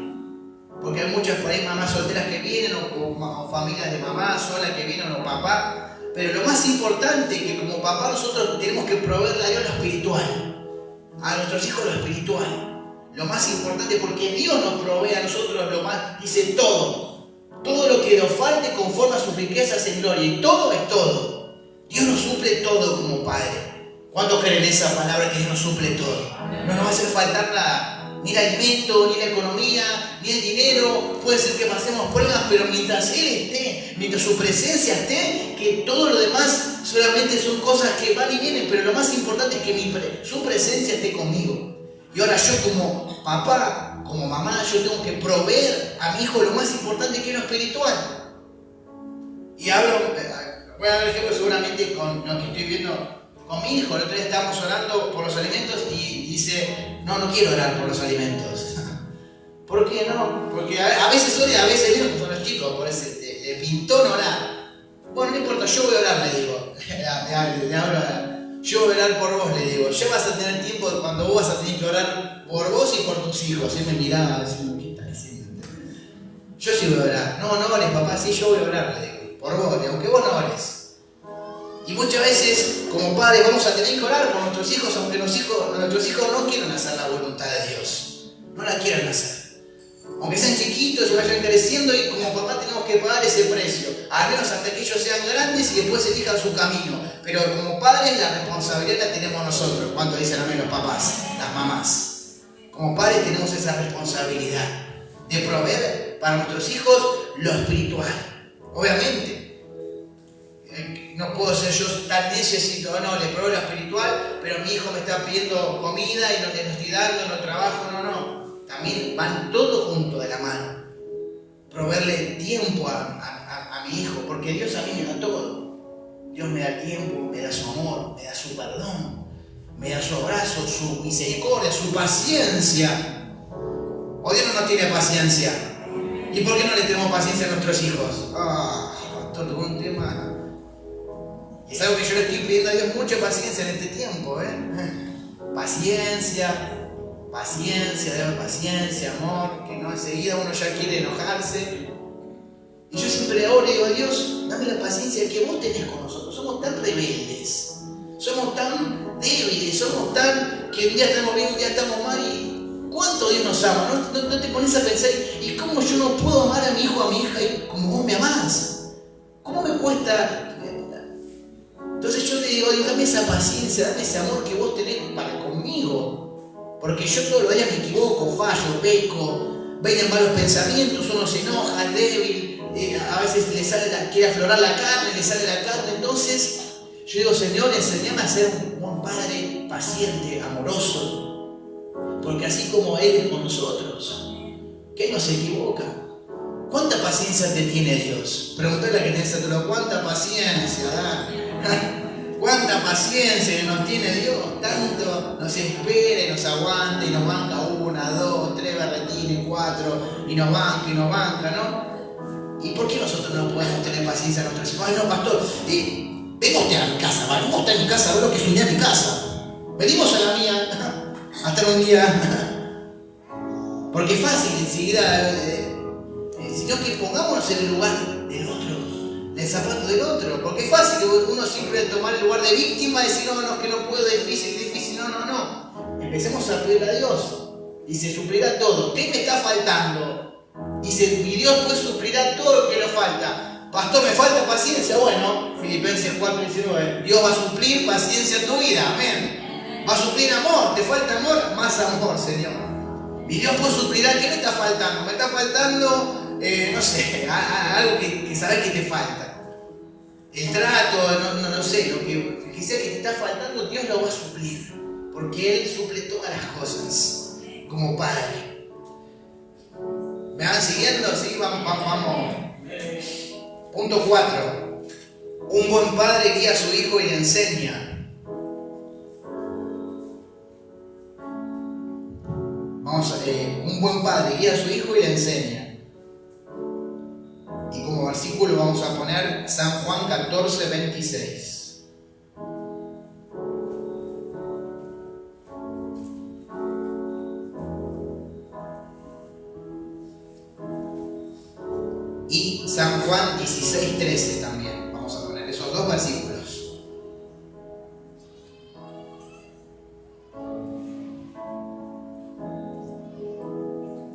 Porque hay muchas por ahí mamás solteras que vienen, o familias de mamá sola que vienen, o papá. Pero lo más importante es que como papá nosotros tenemos que proveerle a Dios lo espiritual. A nuestros hijos lo espiritual. Lo más importante, porque Dios nos provee a nosotros lo más, dice todo. Todo lo que nos falte conforme a sus riquezas en gloria. Y todo es todo. Dios nos suple todo como Padre. ¿Cuántos creen esa palabra, que Dios nos suple todo? No nos va a hacer faltar nada. Ni el alimento, ni la economía, ni el dinero. Puede ser que pasemos pruebas, pero mientras Él esté, mientras su presencia esté, que todo lo demás solamente son cosas que van y vienen. Pero lo más importante es que su presencia esté conmigo. Y ahora yo como papá, como mamá, yo tengo que proveer a mi hijo lo más importante, que es lo espiritual. Y hablo, voy a dar ejemplo seguramente con lo que estoy viendo con mi hijo. El otro día estábamos orando por los alimentos y dice: no quiero orar por los alimentos. ¿Por qué no? Porque a veces ora y a veces vienen con los chicos, por eso le pintó no orar. Bueno, no importa, yo voy a orar, le digo. Le hablo a yo voy a orar por vos, le digo. Ya vas a tener tiempo cuando vos vas a tener que orar por vos y por tus hijos. Él me miraba diciendo: ¿qué está diciendo? Yo sí voy a orar. No ores, papá, sí, yo voy a orar, le digo. Por vos, aunque vos no ores. Y muchas veces, como padres, vamos a tener que orar por nuestros hijos, aunque nuestros hijos no quieran hacer la voluntad de Dios. No la quieran hacer. Aunque sean chiquitos y vayan creciendo, y como papá tenemos que pagar ese precio. Al menos hasta que ellos sean grandes y después elijan su camino. Pero como padres la responsabilidad la tenemos nosotros. ¿Cuánto dicen amén los papás? Las mamás. Como padres tenemos esa responsabilidad de proveer para nuestros hijos lo espiritual. Obviamente. No puedo ser yo tan necesito, no, le proveo lo espiritual, pero mi hijo me está pidiendo comida y no le estoy dando, no trabajo, no. También van todos juntos de la mano. Proveerle tiempo a mi hijo, porque Dios a mí me da todo. Dios me da tiempo, me da su amor, me da su perdón, me da su abrazo, su misericordia, su paciencia. ¿O Dios no nos tiene paciencia? ¿Y por qué no le tenemos paciencia a nuestros hijos? Pastor, tuvo un tema. Y es algo que yo le estoy pidiendo a Dios, mucha paciencia en este tiempo, Paciencia, amor, que no enseguida uno ya quiere enojarse. Y yo siempre oro y digo: Dios, dame la paciencia que vos tenés con nosotros. Somos tan rebeldes, somos tan débiles, somos tan que un día estamos bien, un día estamos mal. Y ¿cuánto Dios nos ama? ¿No te pones a pensar? ¿Y cómo yo no puedo amar a mi hijo, a mi hija como vos me amás? ¿Cómo me cuesta? Entonces yo le digo: Dios, dame esa paciencia, dame ese amor que vos tenés para conmigo. Porque yo todos los días me equivoco, fallo, peco, vienen malos pensamientos, uno se enoja, es débil, a veces quiere aflorar la carne, le sale la carne. Entonces yo digo: Señor, enséñame a ser un buen padre, paciente, amoroso. Porque así como Él es con nosotros, que Él no se equivoca. ¿Cuánta paciencia te tiene Dios? Pregúntale a que tenés a tu lado: ¿cuánta paciencia, Dan? ¿Cuánta paciencia nos tiene Dios? Tanto nos espera y nos aguanta y nos banca 1, 2, 3 berretines, 4 y nos banca, ¿no? ¿Y por qué nosotros no podemos tener paciencia a nuestros hijos? Ay, no, pastor, venga usted a mi casa, venimos usted a mi casa, a ver lo que es unir a mi casa. Venimos a la mía, a estar un día. Porque es fácil enseguida, sino que pongámonos en el lugar del otro. Le el zapato del otro. Porque es fácil que uno siempre tomar el lugar de víctima y decir, no, no, es que no puedo, es difícil. No. Empecemos a pedirle a Dios. Dice, suplirá todo. ¿Qué me está faltando? Dice, mi Dios pues suplirá todo lo que le falta. Pastor, ¿me falta paciencia? Bueno, Filipenses 4:19. Dios va a suplir paciencia en tu vida. Amén. Va a suplir amor. ¿Te falta amor? Más amor, Señor. Mi Dios pues suplirá. ¿Qué me está faltando? Me está faltando, no sé, algo que sabes que te falta. El trato, no sé, lo que sea que te está faltando, Dios lo va a suplir. Porque Él suple todas las cosas. Como Padre. ¿Me van siguiendo? Sí, vamos. Punto 4. Un buen padre guía a su hijo y le enseña. Un buen padre guía a su hijo y le enseña. Y como versículo vamos a poner San Juan 14:26. Y San Juan 16:13 también. Vamos a poner esos dos versículos.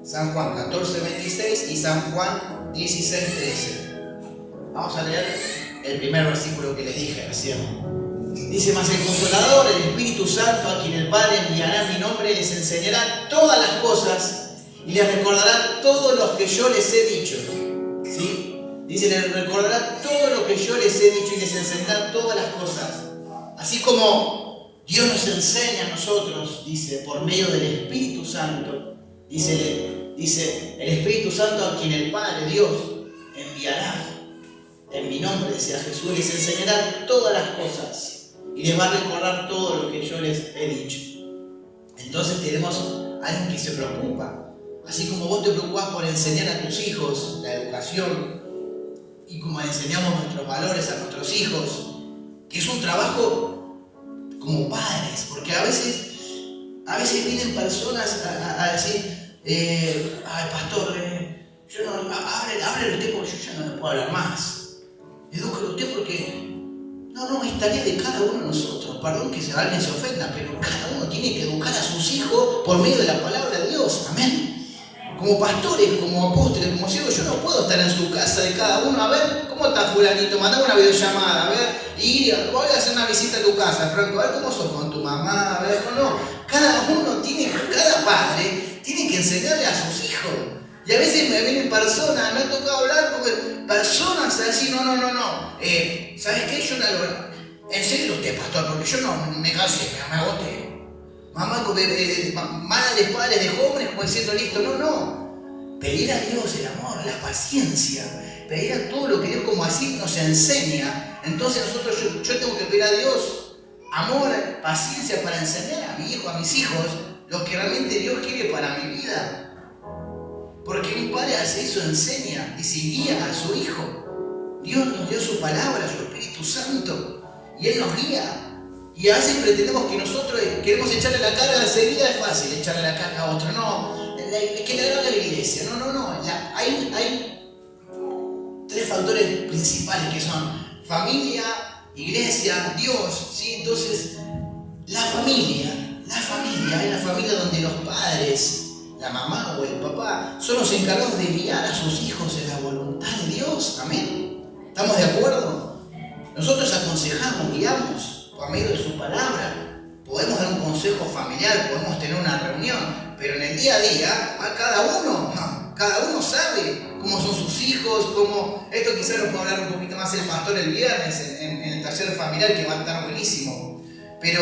San Juan 14:26 y San Juan 16:13. Vamos a leer el primer versículo que les dije recién. Dice, mas el Consolador, el Espíritu Santo, a quien el Padre enviará en mi nombre, les enseñará todas las cosas y les recordará todo lo que yo les he dicho. ¿Sí? Dice, les recordará todo lo que yo les he dicho y les enseñará todas las cosas. Así como Dios nos enseña a nosotros, dice, por medio del Espíritu Santo, dice, el Espíritu Santo a quien el Padre, Dios, enviará en mi nombre, decía Jesús, les enseñará todas las cosas y les va a recordar todo lo que yo les he dicho. Entonces tenemos a alguien que se preocupa. Así como vos te preocupás por enseñar a tus hijos la educación y como enseñamos nuestros valores a nuestros hijos, que es un trabajo como padres, porque a veces vienen personas a decir, ay pastor, yo no, háblele usted porque yo ya no le puedo hablar más. Edúquelo usted porque no, es tarea de cada uno de nosotros. Perdón que alguien se ofenda, pero cada uno tiene que educar a sus hijos por medio de la palabra de Dios. Amén. Como pastores, como apóstoles, como siervos, yo no puedo estar en su casa de cada uno. A ver, ¿cómo está fulanito? Mandame una videollamada, a ver, y voy a hacer una visita a tu casa, Franco, a ver cómo sos con tu mamá, a ver, no. Cada padre tiene que enseñarle a sus hijos. Y a veces me vienen personas, me ha tocado hablar con personas así, no. ¿Sabes qué? Yo no lo... Enséñelo usted, pastor, porque yo no me cansé, me agoté. Mamá, madres, padres de jóvenes, como diciendo, listo, no. Pedir a Dios el amor, la paciencia, pedir a todo lo que Dios como así nos enseña. Entonces yo tengo que pedir a Dios amor, paciencia para enseñar a mi hijo, a mis hijos, lo que realmente Dios quiere para mi vida. Porque un padre hace eso, enseña y se guía a su hijo. Dios nos dio su palabra, su Espíritu Santo, y Él nos guía. Y a veces pretendemos que nosotros queremos echarle la carga, enseguida es fácil echarle la carga a otro. No, que le haga la iglesia. No. Hay tres factores principales que son familia, iglesia, Dios. ¿Sí? Entonces, la familia es la familia donde los padres, la mamá o el papá, son los encargados de guiar a sus hijos en la voluntad de Dios. Amén. ¿Estamos de acuerdo? Nosotros aconsejamos, guiamos por medio de su palabra. Podemos dar un consejo familiar, podemos tener una reunión, pero en el día a día, cada uno sabe cómo son sus hijos, cómo... Esto quizás lo puede hablar un poquito más el pastor el viernes en el taller familiar, que va a estar buenísimo. Pero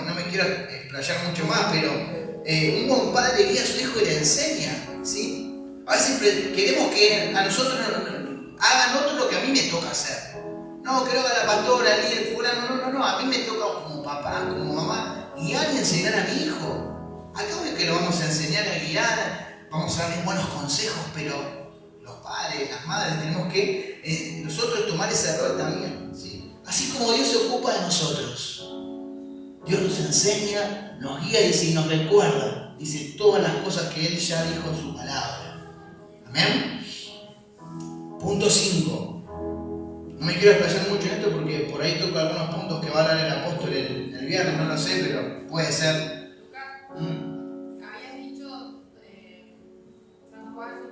no me quiero explayar mucho más, pero un buen padre guía a su hijo y le enseña, ¿sí? A veces queremos que a nosotros hagan otro lo que a mí me toca hacer. No, que lo haga la pastora, el líder, fulano, no. A mí me toca como papá, como mamá, guiar y enseñar a mi hijo. Acá es que lo vamos a enseñar a guiar, vamos a darle buenos consejos, pero los padres, las madres, tenemos que nosotros tomar ese rol también, ¿sí? Así como Dios se ocupa de nosotros. Dios nos enseña, nos guía y nos recuerda, dice todas las cosas que Él ya dijo en su palabra. Amén. Punto 5. me quiero explayar mucho en esto porque por ahí toco algunos puntos que va a hablar el apóstol el viernes, no lo sé, pero puede ser. Habías dicho San Juan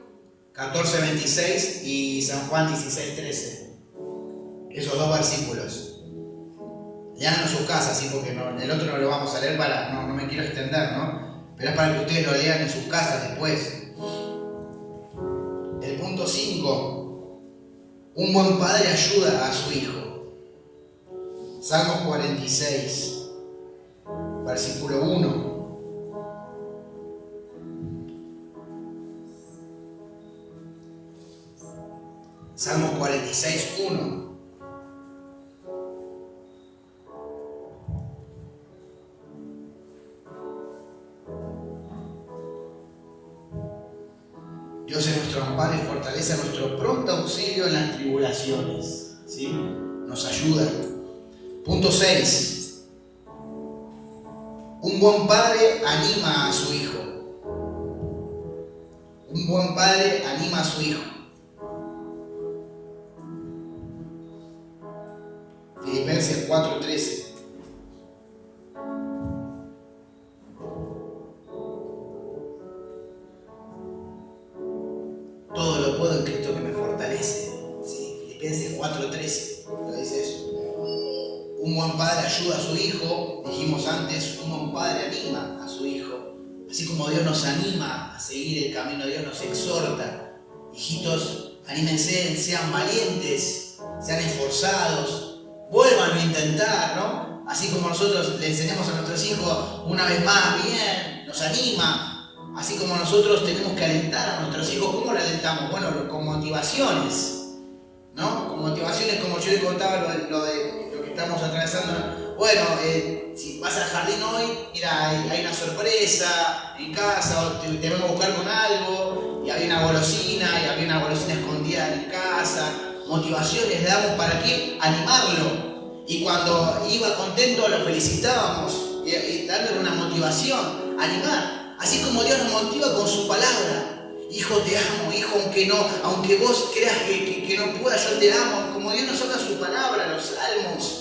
14:26 y San Juan 16:13. Esos dos versículos. Leanlo en sus casas, ¿sí? Porque el otro no lo vamos a leer no me quiero extender, ¿no? Pero es para que ustedes lo lean en sus casas después. El punto 5. Un buen padre ayuda a su hijo. Salmos 46, versículo 1. Salmos 46, 1. Dios es nuestro amparo y fortaleza, nuestro pronto auxilio en las tribulaciones. ¿Sí? Nos ayuda. Punto 6. Un buen padre anima a su hijo. Un buen padre anima a su hijo. Filipenses 4:13. Todo lo puedo en Cristo que me fortalece. ¿Sí? Filipenses 4:13. Lo dice eso. Un buen padre ayuda a su hijo. Dijimos antes, un buen padre anima a su hijo. Así como Dios nos anima a seguir el camino, Dios nos exhorta. Hijitos, anímense, sean valientes, sean esforzados, vuelvan a intentar, ¿no? Así como nosotros le enseñamos a nuestros hijos una vez más, bien, nos anima. Así como nosotros tenemos que alentar a nuestros hijos, ¿cómo lo alentamos? Bueno, con motivaciones, ¿no? Con motivaciones, como yo les contaba lo que estamos atravesando. Bueno, si vas al jardín hoy, mira, hay una sorpresa en casa, o te vengo a buscar con algo, y había una golosina escondida en casa. Motivaciones le damos para qué? Animarlo. Y cuando iba contento lo felicitábamos, y dándole una motivación, animar. Así como Dios nos motiva con su palabra. Hijo, te amo, hijo, aunque vos creas que no puedas, yo te amo. Como Dios nos habla su palabra, los salmos.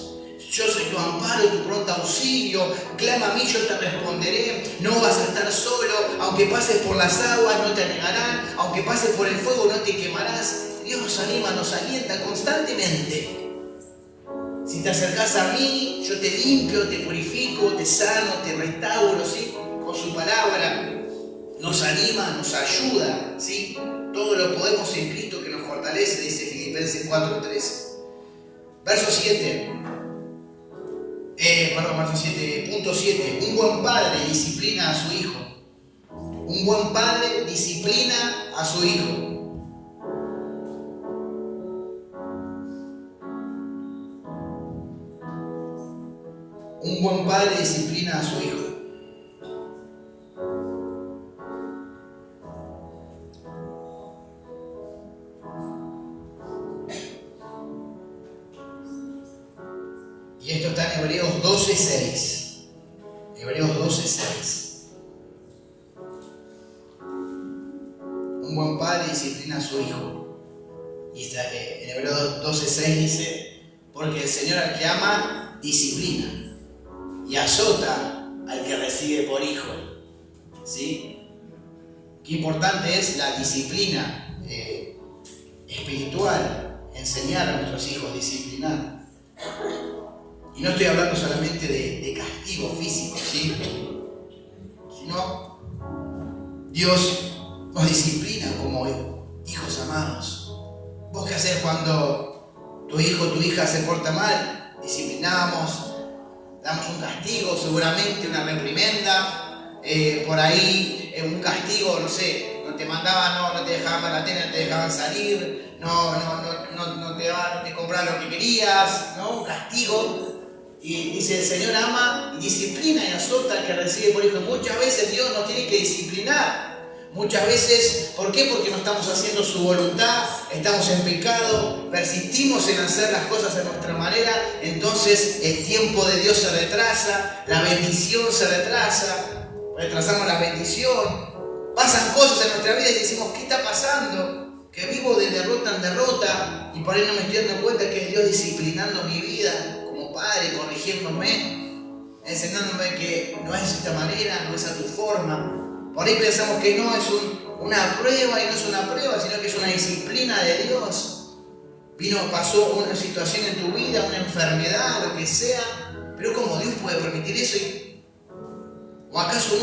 Yo soy tu amparo, tu pronto auxilio. Clama a mí, yo te responderé. No vas a estar solo. Aunque pases por las aguas, no te anegarán. Aunque pases por el fuego, no te quemarás. Dios nos anima, nos alienta constantemente. Si te acercás a mí, yo te limpio, te purifico, te sano, te restauro, ¿sí? Con su palabra. Nos anima, nos ayuda, ¿sí? Todo lo podemos en Cristo que nos fortalece, dice Filipenses 4:13. Verso 7. Punto 7. Un buen padre disciplina a su hijo. Un buen padre disciplina a su hijo. Un buen padre disciplina a su hijo. Y esto está en Hebreos 12:6. Hebreos 12:6. Un buen padre disciplina a su hijo. Y está en Hebreos 12:6 dice: porque el Señor al que ama, disciplina y azota al que recibe por hijo. ¿Sí? Qué importante es la disciplina espiritual, enseñar a nuestros hijos, disciplinar. Y no estoy hablando solamente de castigo físico, ¿sí? Sino Dios nos disciplina como hijos amados. ¿Vos qué hacés cuando tu hijo o tu hija se porta mal? Disciplinamos, damos un castigo, seguramente una reprimenda, por ahí un castigo, no sé, no te mandaban, no te dejaban ver la tele, no te dejaban salir, no te compraban lo que querías, ¿no? Un castigo. Y dice, el Señor ama y disciplina y azota al que recibe por hijo. Muchas veces Dios nos tiene que disciplinar. Muchas veces, ¿por qué? Porque no estamos haciendo su voluntad, estamos en pecado, persistimos en hacer las cosas a nuestra manera, entonces el tiempo de Dios se retrasa, la bendición se retrasamos la bendición, pasan cosas en nuestra vida y decimos, ¿qué está pasando? que vivo de derrota en derrota y por ahí no me estoy dando cuenta que es Dios disciplinando mi vida como padre, corrigiéndome, enseñándome que no es de esta manera, no es a tu forma. Por ahí pensamos que no es una prueba y no es una prueba, sino que es una disciplina de Dios. Pasó una situación en tu vida, una enfermedad, lo que sea, pero ¿cómo Dios puede permitir eso? ¿O acaso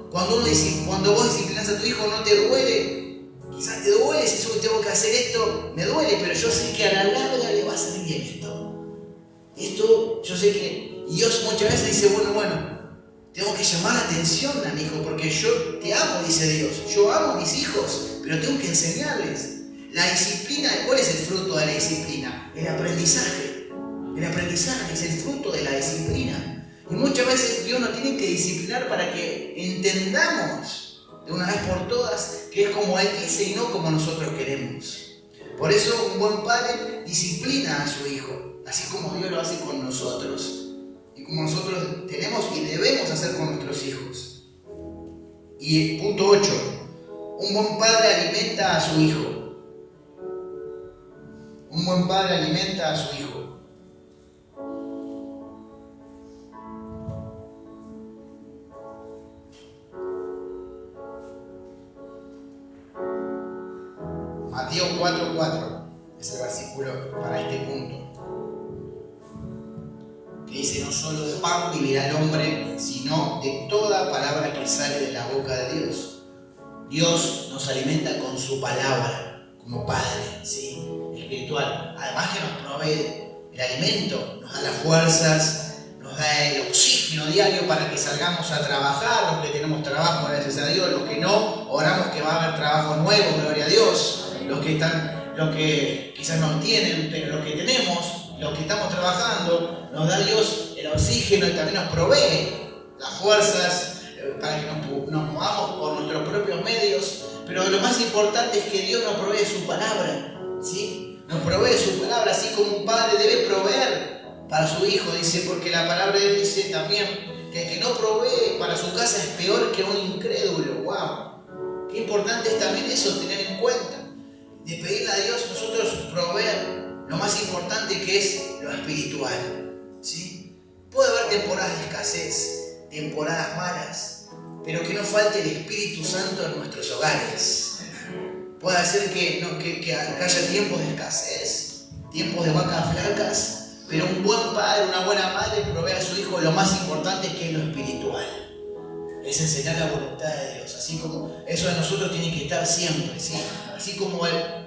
cuando vos disciplinas a tu hijo no te duele? Quizás te duele, si yo tengo que hacer esto, me duele, pero yo sé que a la larga le va a salir bien esto. Esto, yo sé que Dios muchas veces dice, bueno, tengo que llamar la atención a mi hijo, porque yo te amo, dice Dios. Yo amo a mis hijos, pero tengo que enseñarles. La disciplina, ¿cuál es el fruto de la disciplina? El aprendizaje. El aprendizaje es el fruto de la disciplina. Y muchas veces Dios nos tiene que disciplinar para que entendamos de una vez por todas que es como Él dice y no como nosotros queremos. Por eso un buen padre disciplina a su hijo, así como Dios lo hace con nosotros y como nosotros tenemos y debemos hacer con nuestros hijos. Y punto 8, un buen padre alimenta a su hijo. Un buen padre alimenta a su hijo. Mateo 4:4 es el versículo para este punto, que dice: no solo de pan vivirá el hombre, sino de toda palabra que sale de la boca de Dios. Dios nos alimenta con su palabra como Padre, ¿sí? Espiritual. Además que nos provee el alimento, nos da las fuerzas, nos da el oxígeno diario para que salgamos a trabajar, los que tenemos trabajo, gracias a Dios, los que no, oramos que va a haber trabajo nuevo, gloria a Dios. Los que quizás no tienen, pero los que tenemos, los que estamos trabajando, nos da Dios el oxígeno y también nos provee las fuerzas para que nos movamos por nuestros propios medios. Pero lo más importante es que Dios nos provee su palabra, ¿sí? Nos provee su palabra, así como un padre debe proveer para su hijo, dice, porque la palabra de Dios dice también que el que no provee para su casa es peor que un incrédulo. ¡Wow! Qué importante es también eso, tener en cuenta. De pedirle a Dios nosotros proveer lo más importante que es lo espiritual, ¿sí? Puede haber temporadas de escasez, temporadas malas, pero que no falte el Espíritu Santo en nuestros hogares. Puede ser que haya tiempos de escasez, tiempos de vacas flacas, pero un buen padre, una buena madre provee a su hijo lo más importante que es lo espiritual. Es enseñar la voluntad de Dios, así como eso de nosotros tiene que estar siempre, ¿sí? Así como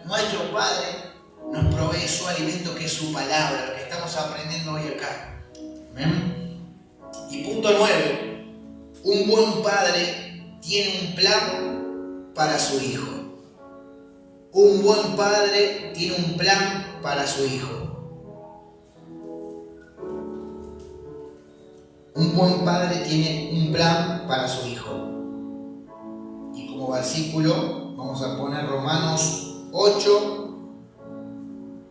nuestro Padre nos provee su alimento, que es su palabra, lo que estamos aprendiendo hoy acá. ¿Amén? Y punto 9, un buen padre tiene un plan para su hijo. Un buen padre tiene un plan para su hijo. Un buen padre tiene un plan para su hijo. Y como versículo vamos a poner Romanos 8,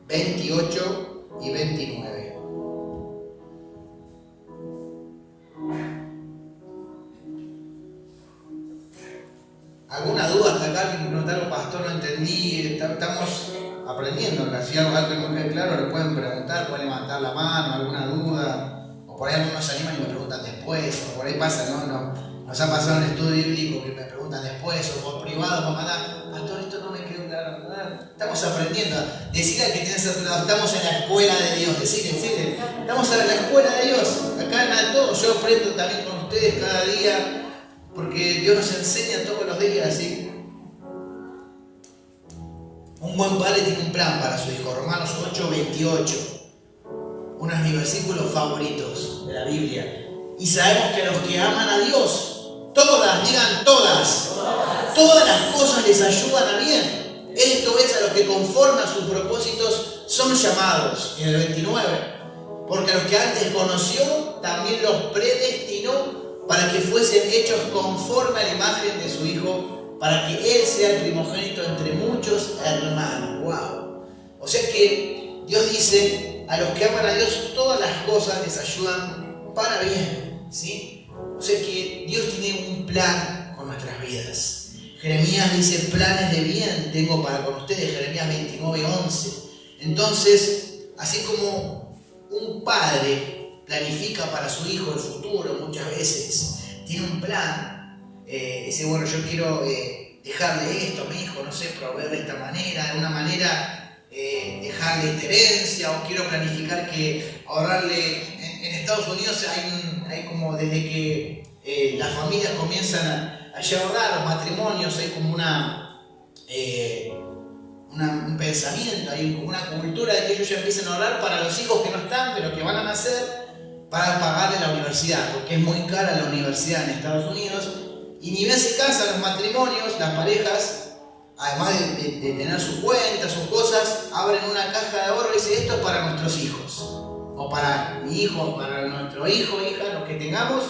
28 y 29. ¿Alguna duda hasta acá? Que preguntaron, pastor, no entendí. Estamos aprendiendo acá. Si algo que no quede claro, le pueden preguntar, pueden levantar la mano, alguna duda. Por ahí algunos se animan y me preguntan después, o por ahí pasa, ¿no? Nos ha pasado en el estudio bíblico que me preguntan después, o por privado, por mandar, pastor, esto no me quedó claro. Estamos aprendiendo. Decirle al que tienes a tu lado, estamos en la escuela de Dios, decirle, estamos en la escuela de Dios, acá en todo. Yo aprendo también con ustedes cada día, porque Dios nos enseña todos los días, ¿sí? Un buen padre tiene un plan para su hijo, Romanos 8, 28. Uno de mis versículos favoritos de la Biblia. Y sabemos que a los que aman a Dios, digan todas las cosas les ayudan a bien. Esto es, a los que conforme a sus propósitos son llamados. En el 29. Porque a los que antes conoció, también los predestinó para que fuesen hechos conforme a la imagen de su Hijo, para que Él sea el primogénito entre muchos hermanos. ¡Wow! O sea que Dios dice: a los que aman a Dios, todas las cosas les ayudan para bien, ¿sí? O sea que Dios tiene un plan con nuestras vidas. Jeremías dice, planes de bien tengo para con ustedes, Jeremías 29:11. Entonces, así como un padre planifica para su hijo el futuro muchas veces, tiene un plan, dice, bueno, yo quiero dejarle esto a mi hijo, no sé, proveer de esta manera, de una manera dejarle esta herencia, o quiero planificar que ahorrarle. En Estados Unidos hay como desde que las familias comienzan a ahorrar, los matrimonios, hay como un pensamiento, hay como una cultura de que ellos ya empiezan a ahorrar para los hijos que no están, pero que van a nacer, para pagarle la universidad, porque es muy cara la universidad en Estados Unidos. Y ni bien se casan los matrimonios, las parejas, además de tener sus cuentas, sus cosas, abren una caja de ahorro y dicen, esto es para nuestros hijos, o para mi hijo, para nuestro hijo, hija, lo que tengamos,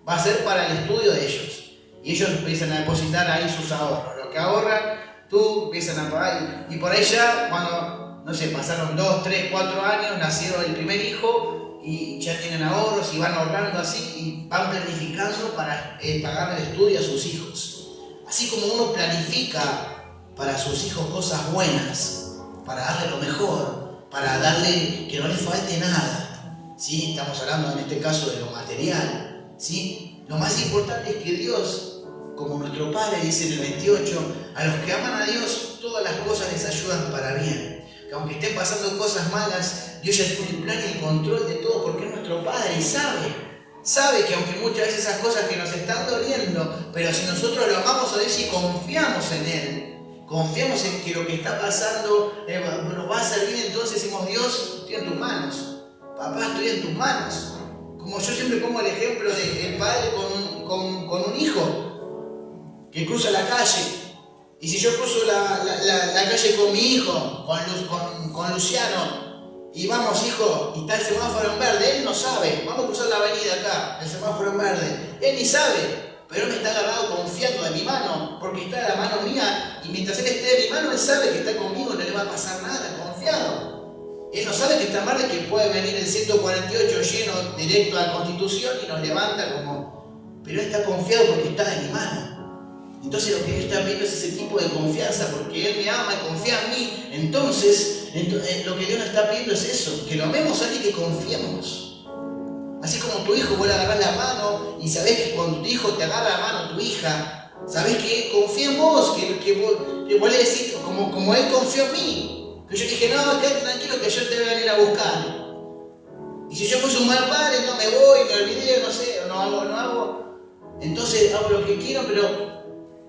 va a ser para el estudio de ellos. Y ellos empiezan a depositar ahí sus ahorros. Lo que ahorran, tú empiezan a pagar. Y por ahí ya, cuando, no sé, pasaron 2, 3, 4 años, nacieron el primer hijo, y ya tienen ahorros y van ahorrando así y van planificando para pagar el estudio a sus hijos. Así como uno planifica para sus hijos cosas buenas, para darle lo mejor, para darle que no le falte nada, ¿sí? Estamos hablando en este caso de lo material, ¿sí? Lo más importante es que Dios, como nuestro Padre dice en el 28, a los que aman a Dios todas las cosas les ayudan para bien. Que aunque estén pasando cosas malas, Dios ya tiene el plan y el control de todo, porque es nuestro Padre y sabe que aunque muchas veces esas cosas que nos están doliendo, pero si nosotros lo amamos a Dios y confiamos en Él, confiamos en que lo que está pasando nos va a hacer bien, entonces decimos, Dios, estoy en tus manos, papá, estoy en tus manos. Como yo siempre pongo el ejemplo del padre con un hijo que cruza la calle. Y si yo cruzo la calle con mi hijo, con Luciano, y vamos, hijo, y está el semáforo en verde, él no sabe, vamos a cruzar la avenida acá, el semáforo en verde, él ni sabe, pero él me está agarrado confiando de mi mano, porque está en la mano mía, y mientras él esté de mi mano, él sabe que está conmigo, no le va a pasar nada, confiado. Él no sabe que está mal, de que puede venir el 148 lleno directo a la Constitución y nos levanta como... Pero él está confiado porque está de mi mano. Entonces lo que Dios está viendo es ese tipo de confianza, porque Él me ama y confía en mí. Entonces lo que Dios nos está pidiendo es eso, que lo amemos a Él y que confiemos. Así como tu hijo, vos le agarrás la mano y sabés que cuando tu hijo te agarra la mano, tu hija, sabés que confía en vos, que vos le decís, como Él confió en mí. Que yo dije, no, quédate tranquilo que yo te voy a venir a buscar. Y si yo fuese un mal padre, no me voy, me olvidé, no sé, no hago. Entonces hago lo que quiero, pero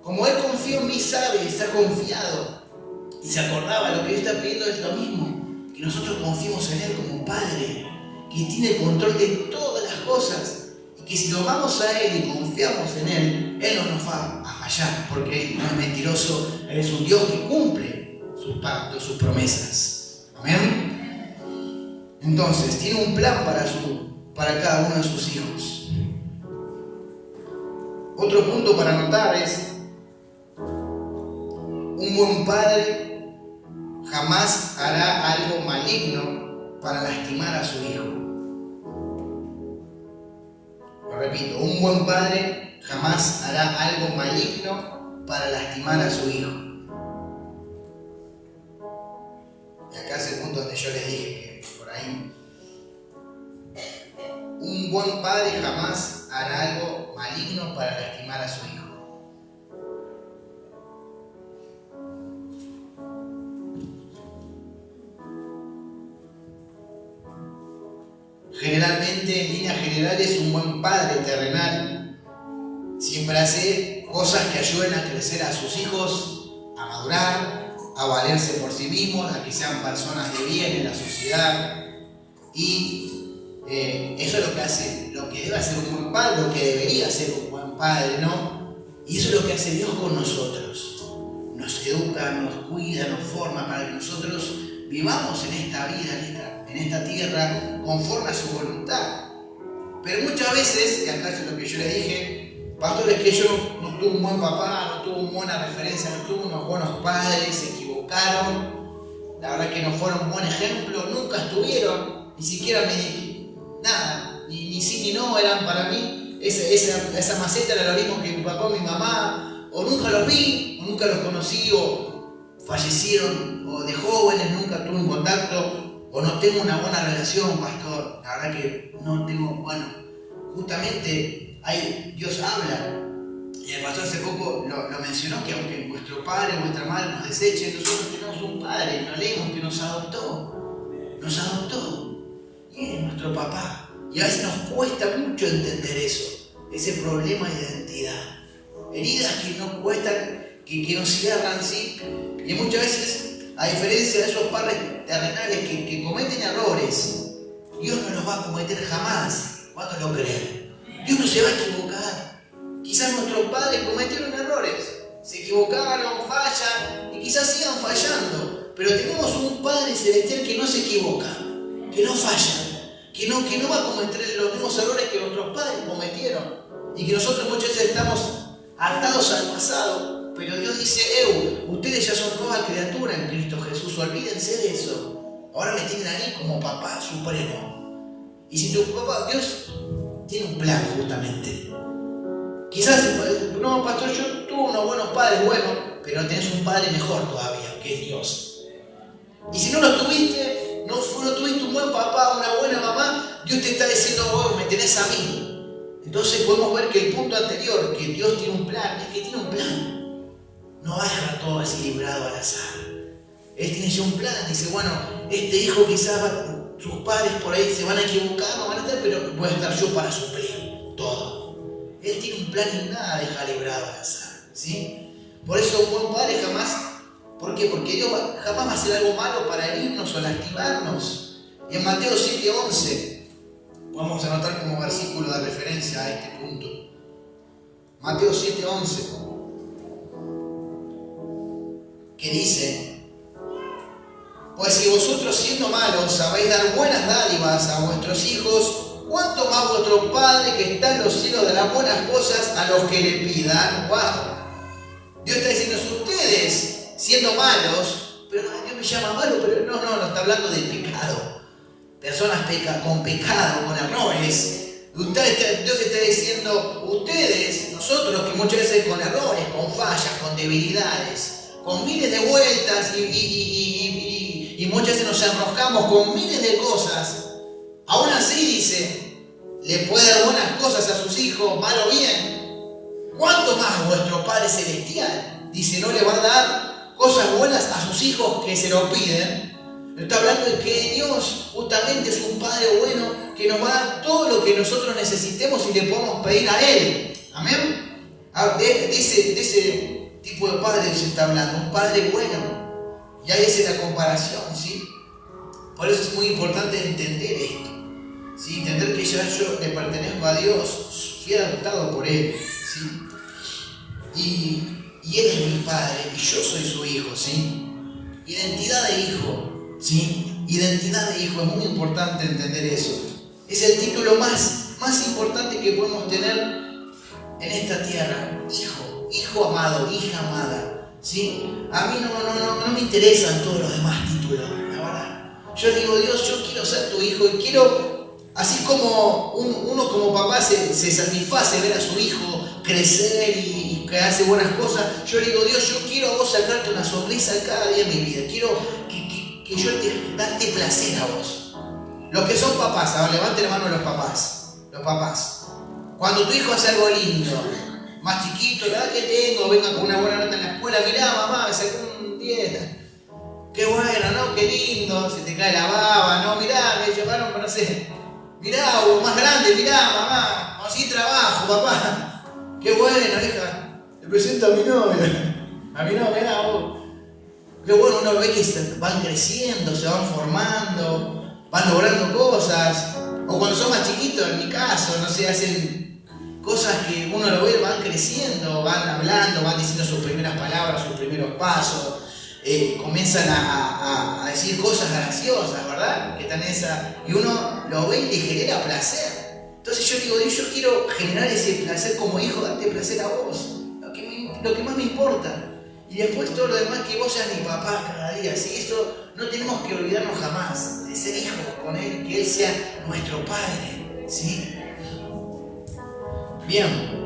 como Él confió en mí, sabe, está confiado. Y se acordaba, lo que Dios está pidiendo es lo mismo, que nosotros confiemos en Él como un Padre, que tiene el control de todas las cosas, y que si lo amamos a Él y confiamos en Él no nos va a fallar, porque Él no es mentiroso, Él es un Dios que cumple sus pactos, sus promesas. Amén. Entonces, tiene un plan para cada uno de sus hijos. Otro punto para notar es: un buen padre jamás hará algo maligno para lastimar a su hijo. Lo repito, un buen padre jamás hará algo maligno para lastimar a su hijo. Y acá es el punto donde yo les dije que por ahí, un buen padre jamás hará algo maligno para lastimar a su hijo. Generalmente, en líneas generales, un buen padre terrenal siempre hace cosas que ayuden a crecer a sus hijos, a madurar, a valerse por sí mismos, a que sean personas de bien en la sociedad. Y eso es lo que hace, lo que debe hacer un buen padre, lo que debería hacer un buen padre, ¿no? Y eso es lo que hace Dios con nosotros. Nos educa, nos cuida, nos forma para que nosotros vivamos en esta vida, en esta tierra, conforme a su voluntad. Pero muchas veces, y acá es lo que yo le dije, pastores, que yo no tuve un buen papá, no tuve una buena referencia, no tuve unos buenos padres, se equivocaron, la verdad que no fueron un buen ejemplo, nunca estuvieron, ni siquiera nada, ni sí ni no eran para mí. Esa maceta era lo mismo que mi papá o mi mamá, o nunca los vi, o nunca los conocí, o fallecieron, o de jóvenes nunca tuve un contacto, o no tengo una buena relación, pastor. La verdad que no tengo, bueno, justamente Dios habla. Y el pastor hace poco lo mencionó, que aunque vuestro padre o vuestra madre nos deseche, nosotros tenemos un padre, no leemos, que nos adoptó. Nos adoptó. Y es nuestro papá. Y a veces nos cuesta mucho entender eso, ese problema de identidad. Heridas que nos cuestan, que nos cierran, ¿sí? Y muchas veces, a diferencia de esos padres terrenales que cometen errores, Dios no los va a cometer jamás. ¿Cuántos lo creen? Dios no se va a equivocar. Quizás nuestros padres cometieron errores, se equivocaron, fallan y quizás sigan fallando, pero tenemos un Padre Celestial que no se equivoca, que no falla, que no va a cometer los mismos errores que nuestros padres cometieron y que nosotros muchas veces estamos atados al pasado, pero Dios dice, ustedes ya son nueva criatura en Cristo Jesús, olvídense de eso, ahora me tienen a mí como papá supremo. Y si tu papá, Dios tiene un plan justamente. Quizás, no, pastor, yo tuve unos buenos padres, bueno, pero tenés un padre mejor todavía, que es Dios. Y si no lo tuviste, no tuviste un buen papá, una buena mamá, Dios te está diciendo, vos me tenés a mí. Entonces podemos ver que el punto anterior, que Dios tiene un plan, es que tiene un plan. No va a dejar todo así librado al azar. Él tiene ya un plan, dice, bueno, este hijo quizás sus padres por ahí se van a equivocar, no van a estar, pero voy a estar yo para suplir todo. Él tiene un plan y nada deja librado al azar, ¿sí? Por eso un buen padre jamás, ¿por qué? Porque Dios jamás va a hacer algo malo para herirnos o lastimarnos. Y en Mateo 7:11, vamos a anotar como versículo de referencia a este punto. Mateo 7:11, que dice, pues si vosotros siendo malos sabéis dar buenas dádivas a vuestros hijos, ¿cuánto más vuestro Padre que está en los cielos dará buenas cosas a los que le pidan? ¡Wow! Dios está diciendo, ustedes siendo malos, pero Dios me llama malo, pero no está hablando del pecado. Personas con pecado, con errores. Dios está diciendo, ustedes, nosotros que muchas veces con errores, con fallas, con debilidades, con miles de vueltas y muchas veces nos enroscamos con miles de cosas. Aún así, dice, le puede dar buenas cosas a sus hijos, mal o bien. ¿Cuánto más vuestro Padre Celestial? Dice, no le va a dar cosas buenas a sus hijos que se lo piden. Está hablando de que Dios justamente es un Padre bueno que nos va a dar todo lo que nosotros necesitemos y le podemos pedir a Él. Amén. De ese tipo de Padre se está hablando, un Padre bueno. Y ahí es la comparación, ¿sí? Por eso es muy importante entender esto. ¿Sí? Entender que ya yo le pertenezco a Dios, fui adoptado por Él, ¿sí? Y Él es mi Padre y yo soy su hijo, ¿sí? Identidad de hijo, ¿sí? Identidad de hijo, es muy importante entender eso. Es el título más importante que podemos tener en esta tierra. Hijo amado, hija amada, ¿sí? A mí no me interesan todos los demás títulos, la verdad. Yo digo, Dios, yo quiero ser tu hijo y quiero... Así como uno como papá se satisface ver a su hijo crecer y que hace buenas cosas, yo le digo, Dios, yo quiero a vos sacarte una sonrisa cada día de mi vida. Quiero que yo darte placer a vos. Los que son papás, ahora levanten la mano los papás. Los papás. Cuando tu hijo hace algo lindo, más chiquito, la edad que tengo, venga con una buena nota en la escuela, mirá mamá, me sacó un 10. Qué bueno, ¿no? Qué lindo, se te cae la baba, ¿no? Mirá, me llevaron, no sé... Mirá, más grande, mirá, mamá, conseguí trabajo, papá. Qué bueno, hija. Te presento a mi novia. A mi novia, mirá, vos. Qué bueno, uno ve que van creciendo, se van formando, van logrando cosas. O cuando son más chiquitos, en mi caso, no sé, hacen cosas que uno lo ve, van creciendo, van hablando, van diciendo sus primeras palabras, sus primeros pasos. Comienzan a decir cosas graciosas, ¿verdad? Que están y uno lo ve y le genera placer. Entonces yo digo, Dios, yo quiero generar ese placer como hijo, darte placer a vos, lo que más me importa. Y después todo lo demás, que vos seas mi papá cada día, ¿sí? Eso no tenemos que olvidarnos jamás, de ser hijos con Él, que Él sea nuestro Padre, ¿sí? Bien.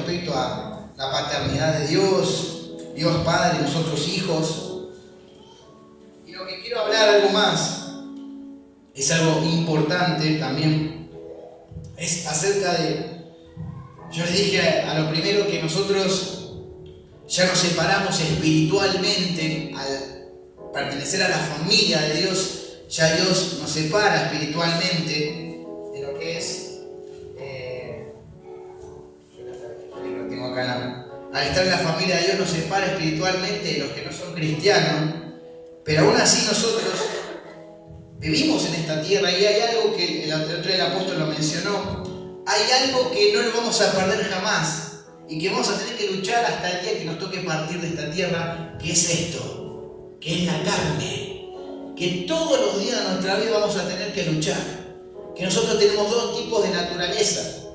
respecto a la paternidad de Dios, Dios Padre, nosotros hijos. Y lo que quiero hablar algo más, es algo importante también, es acerca de, yo les dije a lo primero que nosotros ya nos separamos espiritualmente al pertenecer a la familia de Dios. Ya Dios nos separa espiritualmente de lo que es, yo lo tengo acá, al estar en la familia de Dios nos separa espiritualmente de los que no son cristianos, pero aún así nosotros vivimos en esta tierra y hay algo que el otro día el apóstol lo mencionó, hay algo que no lo vamos a perder jamás y que vamos a tener que luchar hasta el día que nos toque partir de esta tierra, que es esto, que es la carne. Que todos los días de nuestra vida vamos a tener que luchar, que nosotros tenemos dos tipos de naturaleza.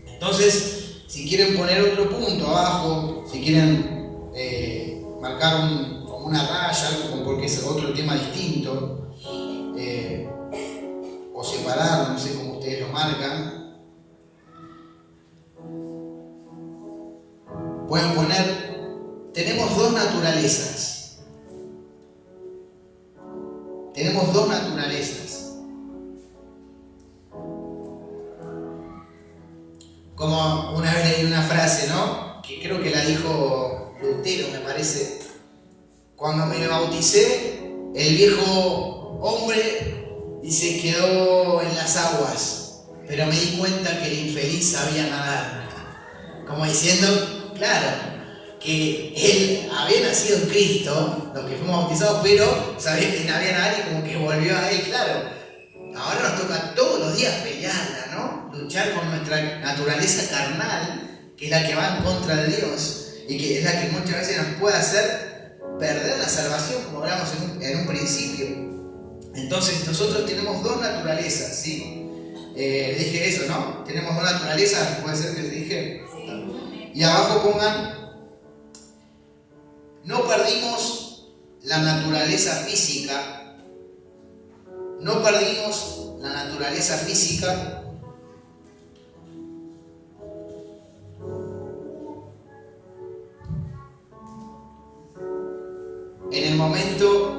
Entonces, si quieren poner otro punto abajo, si quieren marcar como una raya, algo porque es otro tema distinto, o separarlo, no sé cómo ustedes lo marcan, pueden poner, tenemos dos naturalezas. Tenemos dos naturalezas. Como una vez leí una frase, ¿no? Que creo que la dijo Lutero, me parece. Cuando me bauticé, el viejo hombre se quedó en las aguas, pero me di cuenta que el infeliz sabía nadar. Como diciendo, claro, que él había nacido en Cristo, los que fuimos bautizados, pero sabía que no había nadie, como que volvió a él, claro. Ahora nos toca todos los días pelearla, ¿no? Luchar con nuestra naturaleza carnal, que es la que va en contra de Dios, y que es la que muchas veces nos puede hacer perder la salvación, como hablamos en un principio. Entonces, nosotros tenemos dos naturalezas, ¿sí? Dije eso, ¿no? Tenemos dos naturalezas, puede ser que te dije. Y abajo pongan, no perdimos la naturaleza física, no perdimos la naturaleza física en el momento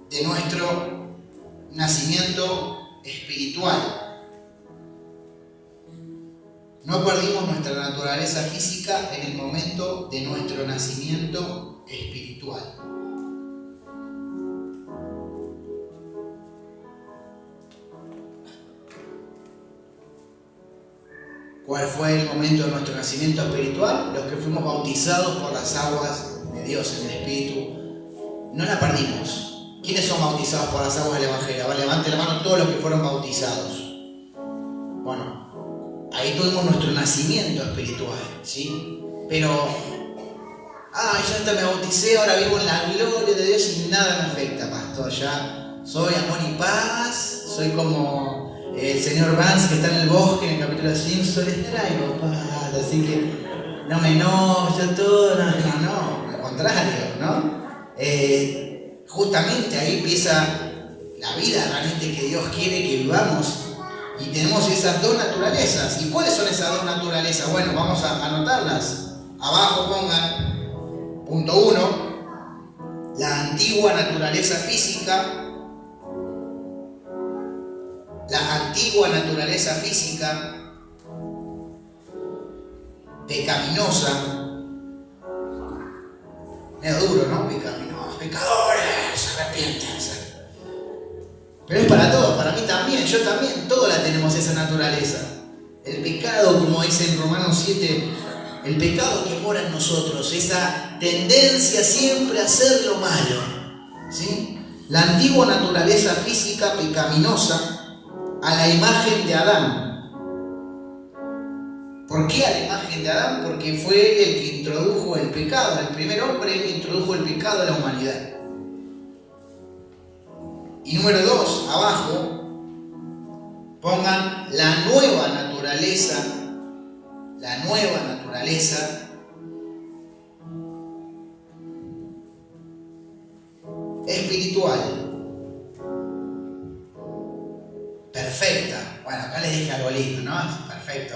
de nuestro nacimiento espiritual. No perdimos nuestra naturaleza física en el momento de nuestro nacimiento espiritual. ¿Cuál fue el momento de nuestro nacimiento espiritual? Los que fuimos bautizados por las aguas de Dios en el Espíritu. No la perdimos. ¿Quiénes son bautizados por las aguas del Evangelio? Levante la mano todos los que fueron bautizados. Bueno, ahí tuvimos nuestro nacimiento espiritual, ¿sí? Pero, ya hasta me bauticé, ahora vivo en la gloria de Dios y nada me afecta, pastor. Ya soy amor y paz, soy como el señor Vance que está en el bosque en el capítulo de Simpson, les traigo paz, así que no me enojo, yo todo, no, al contrario, ¿no? Justamente ahí empieza la vida realmente que Dios quiere que vivamos y tenemos esas dos naturalezas. ¿Y cuáles son esas dos naturalezas? Bueno, vamos a anotarlas. Abajo pongan, punto 1, la antigua naturaleza física. La antigua naturaleza física pecaminosa, medio duro, ¿no? Pecaminosa, pecadores, arrepiéntense. Pero es para todos, para mí también, yo también, todos la tenemos esa naturaleza. El pecado, como dice en Romanos 7, el pecado que mora en nosotros, esa tendencia siempre a hacer lo malo, ¿sí? La antigua naturaleza física pecaminosa a la imagen de Adán. ¿Por qué a la imagen de Adán? Porque fue el que introdujo el pecado, el primer hombre que introdujo el pecado a la humanidad. Y número 2, abajo, pongan la nueva naturaleza espiritual. perfecta. Bueno, acá les dije algo lindo, ¿no? Perfecto.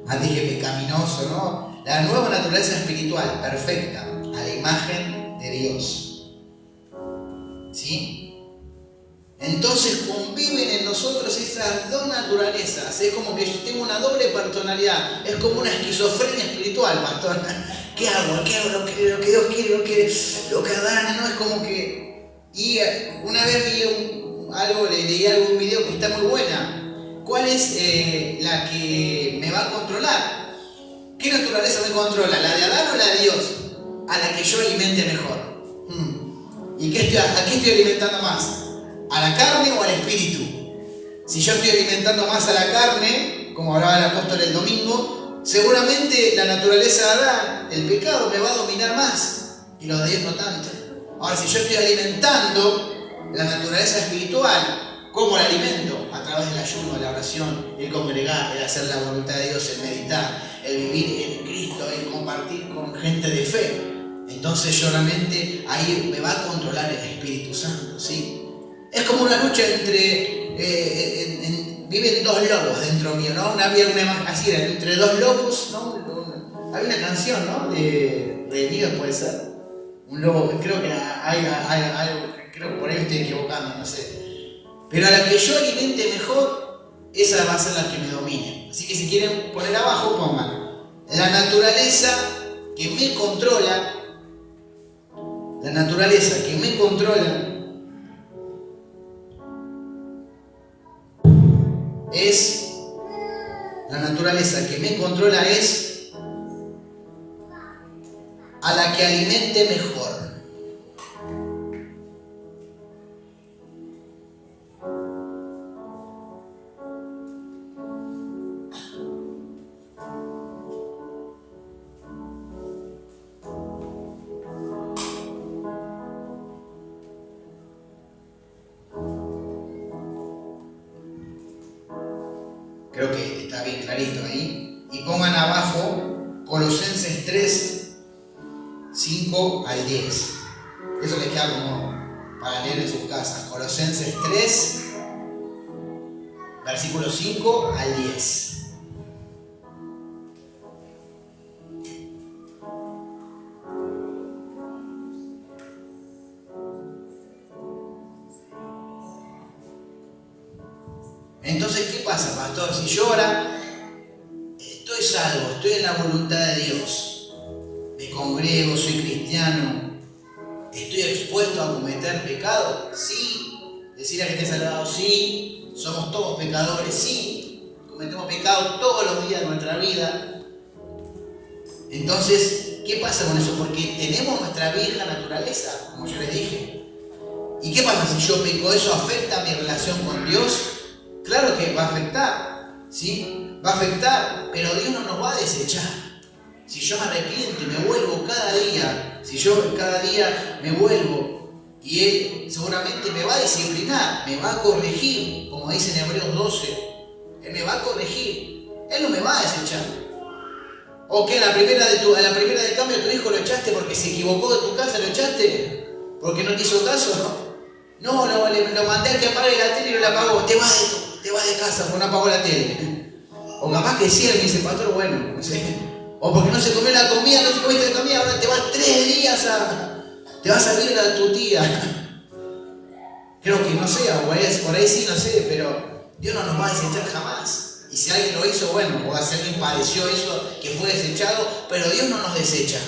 Antes dije pecaminoso, ¿no? La nueva naturaleza espiritual, perfecta, a la imagen de Dios. ¿Sí? Entonces conviven en nosotros esas dos naturalezas. Es como que yo tengo una doble personalidad. Es como una esquizofrenia espiritual, pastor. ¿Qué hago? ¿Qué hago? Lo que Dios quiere, lo que Adán, ¿no? Es como que... Y una vez leí algún video que está muy buena. ¿Cuál es la que me va a controlar? ¿Qué naturaleza me controla? ¿La de Adán o la de Dios? A la que yo alimente mejor. ¿Y a qué estoy alimentando más? ¿A la carne o al espíritu? Si yo estoy alimentando más a la carne, como hablaba el apóstol el domingo, seguramente la naturaleza de Adán, el pecado, me va a dominar más y lo de Dios no tanto. Ahora, si yo estoy alimentando la naturaleza espiritual, ¿cómo la alimento? A través del ayuno, la oración, el congregar, el hacer la voluntad de Dios, el meditar, el vivir en Cristo, el compartir con gente de fe. Entonces yo realmente ahí me va a controlar el Espíritu Santo, ¿sí? Es como una lucha entre... viven dos lobos dentro mío, ¿no? Había una imagen así, entre dos lobos, ¿no? Hay una canción, ¿no? De Dios, puede ser. Un lobo, creo que creo que por ahí me estoy equivocando, no sé. Pero a la que yo alimente mejor, esa va a ser la que me domine. Así que si quieren poner abajo, pongan la naturaleza que me controla. La naturaleza que me controla es a la que alimente mejor. Creo que está bien clarito ahí. Y pongan abajo Colosenses 3, 5 al 10. Eso les queda como para leer en sus casas. Colosenses 3, versículo 5 al 10. Entonces, ¿qué pasa, pastor? Si yo ahora estoy salvo, estoy en la voluntad de Dios, me congrego, soy cristiano, ¿estoy expuesto a cometer pecado? Sí. Decir a que esté salvado, sí. Somos todos pecadores, sí. Cometemos pecado todos los días de nuestra vida. Entonces, ¿qué pasa con eso? Porque tenemos nuestra vieja naturaleza, como yo les dije. ¿Y qué pasa si yo peco? ¿Eso afecta mi relación con Dios? Claro que va a afectar, ¿sí? Va a afectar, pero Dios no nos va a desechar. Si yo me arrepiento y me vuelvo cada día, si yo cada día me vuelvo, y Él seguramente me va a disciplinar, me va a corregir, como dice en Hebreos 12, Él me va a corregir, Él no me va a desechar. ¿O qué? A la primera de cambio tu hijo lo echaste porque se equivocó de tu casa, lo echaste porque no te hizo caso, ¿no? No, lo mandé a que apague la tele y no la apagó, te vas de casa porque no apagó la tele. O capaz que sí, me dice el pastor, bueno, no sé. O porque no se comió la comida, no se comiste la comida, ahora te vas 3 días te vas a ver a tu tía. Creo que no sé, por ahí sí, no sé, pero Dios no nos va a desechar jamás. Y si alguien lo hizo, bueno, o si alguien padeció eso, que fue desechado, pero Dios no nos desecha.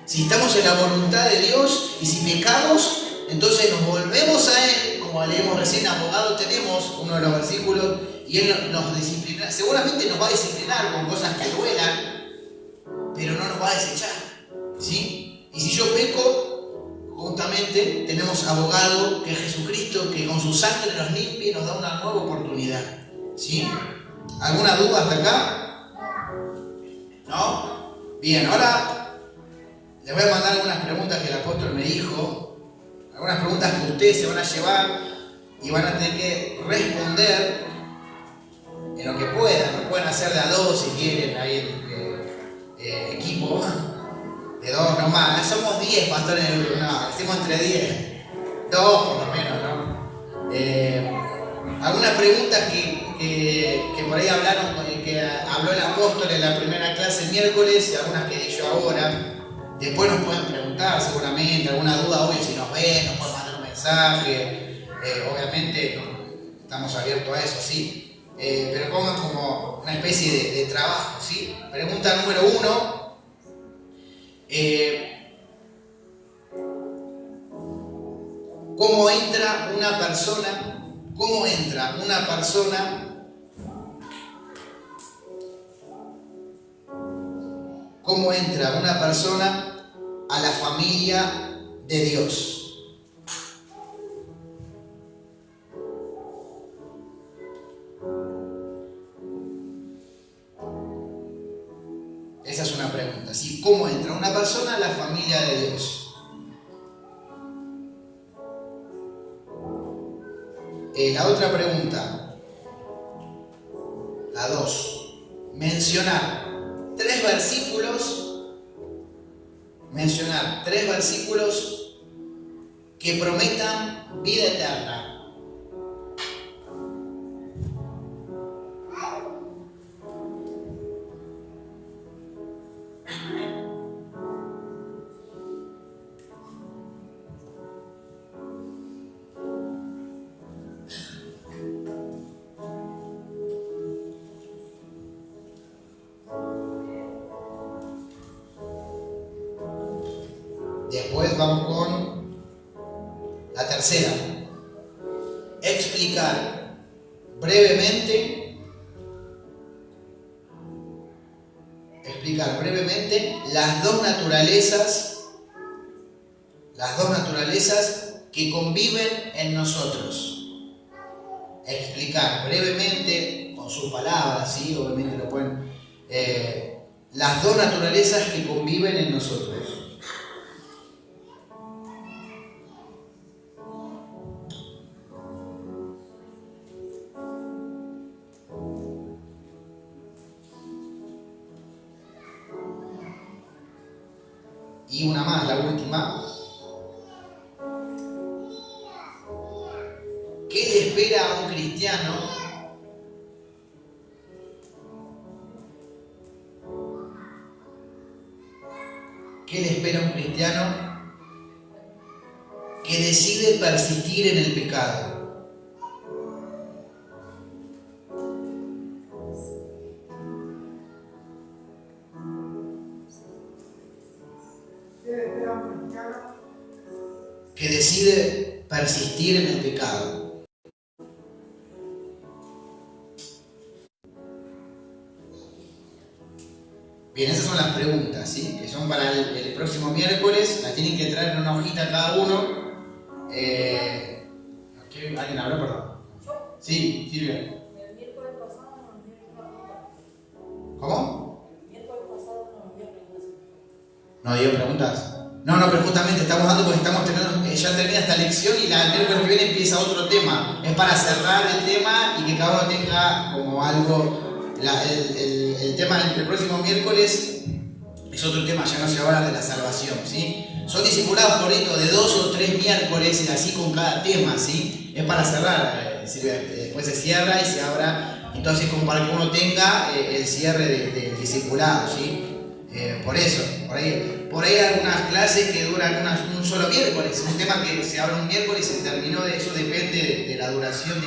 Si estamos en la voluntad de Dios y si pecamos, entonces nos volvemos a Él, como leemos recién, abogado tenemos, uno de los versículos, y Él nos disciplina. Seguramente nos va a disciplinar con cosas que duelan, pero no nos va a desechar, ¿sí? Y si yo peco, justamente tenemos abogado que es Jesucristo, que con su sangre nos limpia y nos da una nueva oportunidad, ¿sí? ¿Alguna duda hasta acá? ¿No? Bien, ahora les voy a mandar algunas preguntas que el apóstol me dijo, algunas preguntas que ustedes se van a llevar y van a tener que responder en lo que puedan. Lo pueden hacer de a 2 si quieren, ahí en equipo de 2 nomás. Somos 10 pastores, no, hacemos entre 10, 2 por lo menos, ¿no? algunas preguntas que por ahí hablaron, que habló el apóstol en la primera clase el miércoles y algunas que di yo ahora. Después nos pueden preguntar seguramente, alguna duda, obvio, si nos ven, nos pueden mandar un mensaje. Obviamente estamos abiertos a eso, ¿sí? Pero pongan como una especie de trabajo, ¿sí? Pregunta número 1. ¿Cómo entra una persona? ¿Cómo entra una persona? ¿Cómo entra una persona a la familia de Dios? Esa es una pregunta, ¿sí? ¿Cómo entra una persona a la familia de Dios? La otra pregunta, la 2, mencionar tres versículos que prometan vida eterna. Después vamos con la tercera. Explicar brevemente las dos naturalezas que conviven en nosotros. Explicar brevemente, con sus palabras, ¿sí? Obviamente lo pueden. Las dos naturalezas que conviven en nosotros. Y una más, la última. ¿Qué le espera a un cristiano? ¿Qué le espera a un cristiano que decide persistir en el pecado? Que decide persistir en el pecado. Bien, esas son las preguntas, ¿sí? Que son para el próximo miércoles. Las tienen que traer en una hojita cada uno. ¿Alguien habló, perdón? Sí, Silvia. El miércoles pasado no nos dieron una pregunta. ¿Cómo? El miércoles pasado no nos dieron preguntas. ¿No dio preguntas? No, pero justamente estamos dando porque estamos teniendo, ya termina esta lección y el miércoles que viene empieza otro tema. Es para cerrar el tema y que cada uno tenga como algo. El tema del próximo miércoles es otro tema, ya no se habla de la salvación, ¿sí? Son discipulados por esto de 2 o 3 miércoles y así con cada tema, ¿sí? Es para cerrar, después se cierra y se abra, entonces como para que uno tenga el cierre del discipulado, ¿sí? Por eso, por ahí hay algunas clases que duran un solo miércoles, un tema que se habla un miércoles y se terminó, de eso depende de la duración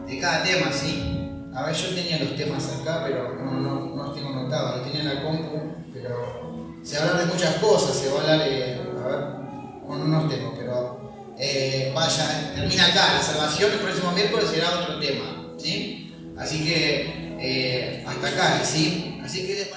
de cada tema, ¿sí? A ver, yo tenía los temas acá, pero no los tengo anotados, los tenía en la compu, pero se habla de muchas cosas, se va a hablar, a ver, no los tengo, pero termina acá, la salvación el próximo miércoles será otro tema, ¿sí? Así que hasta acá, ¿sí? Así que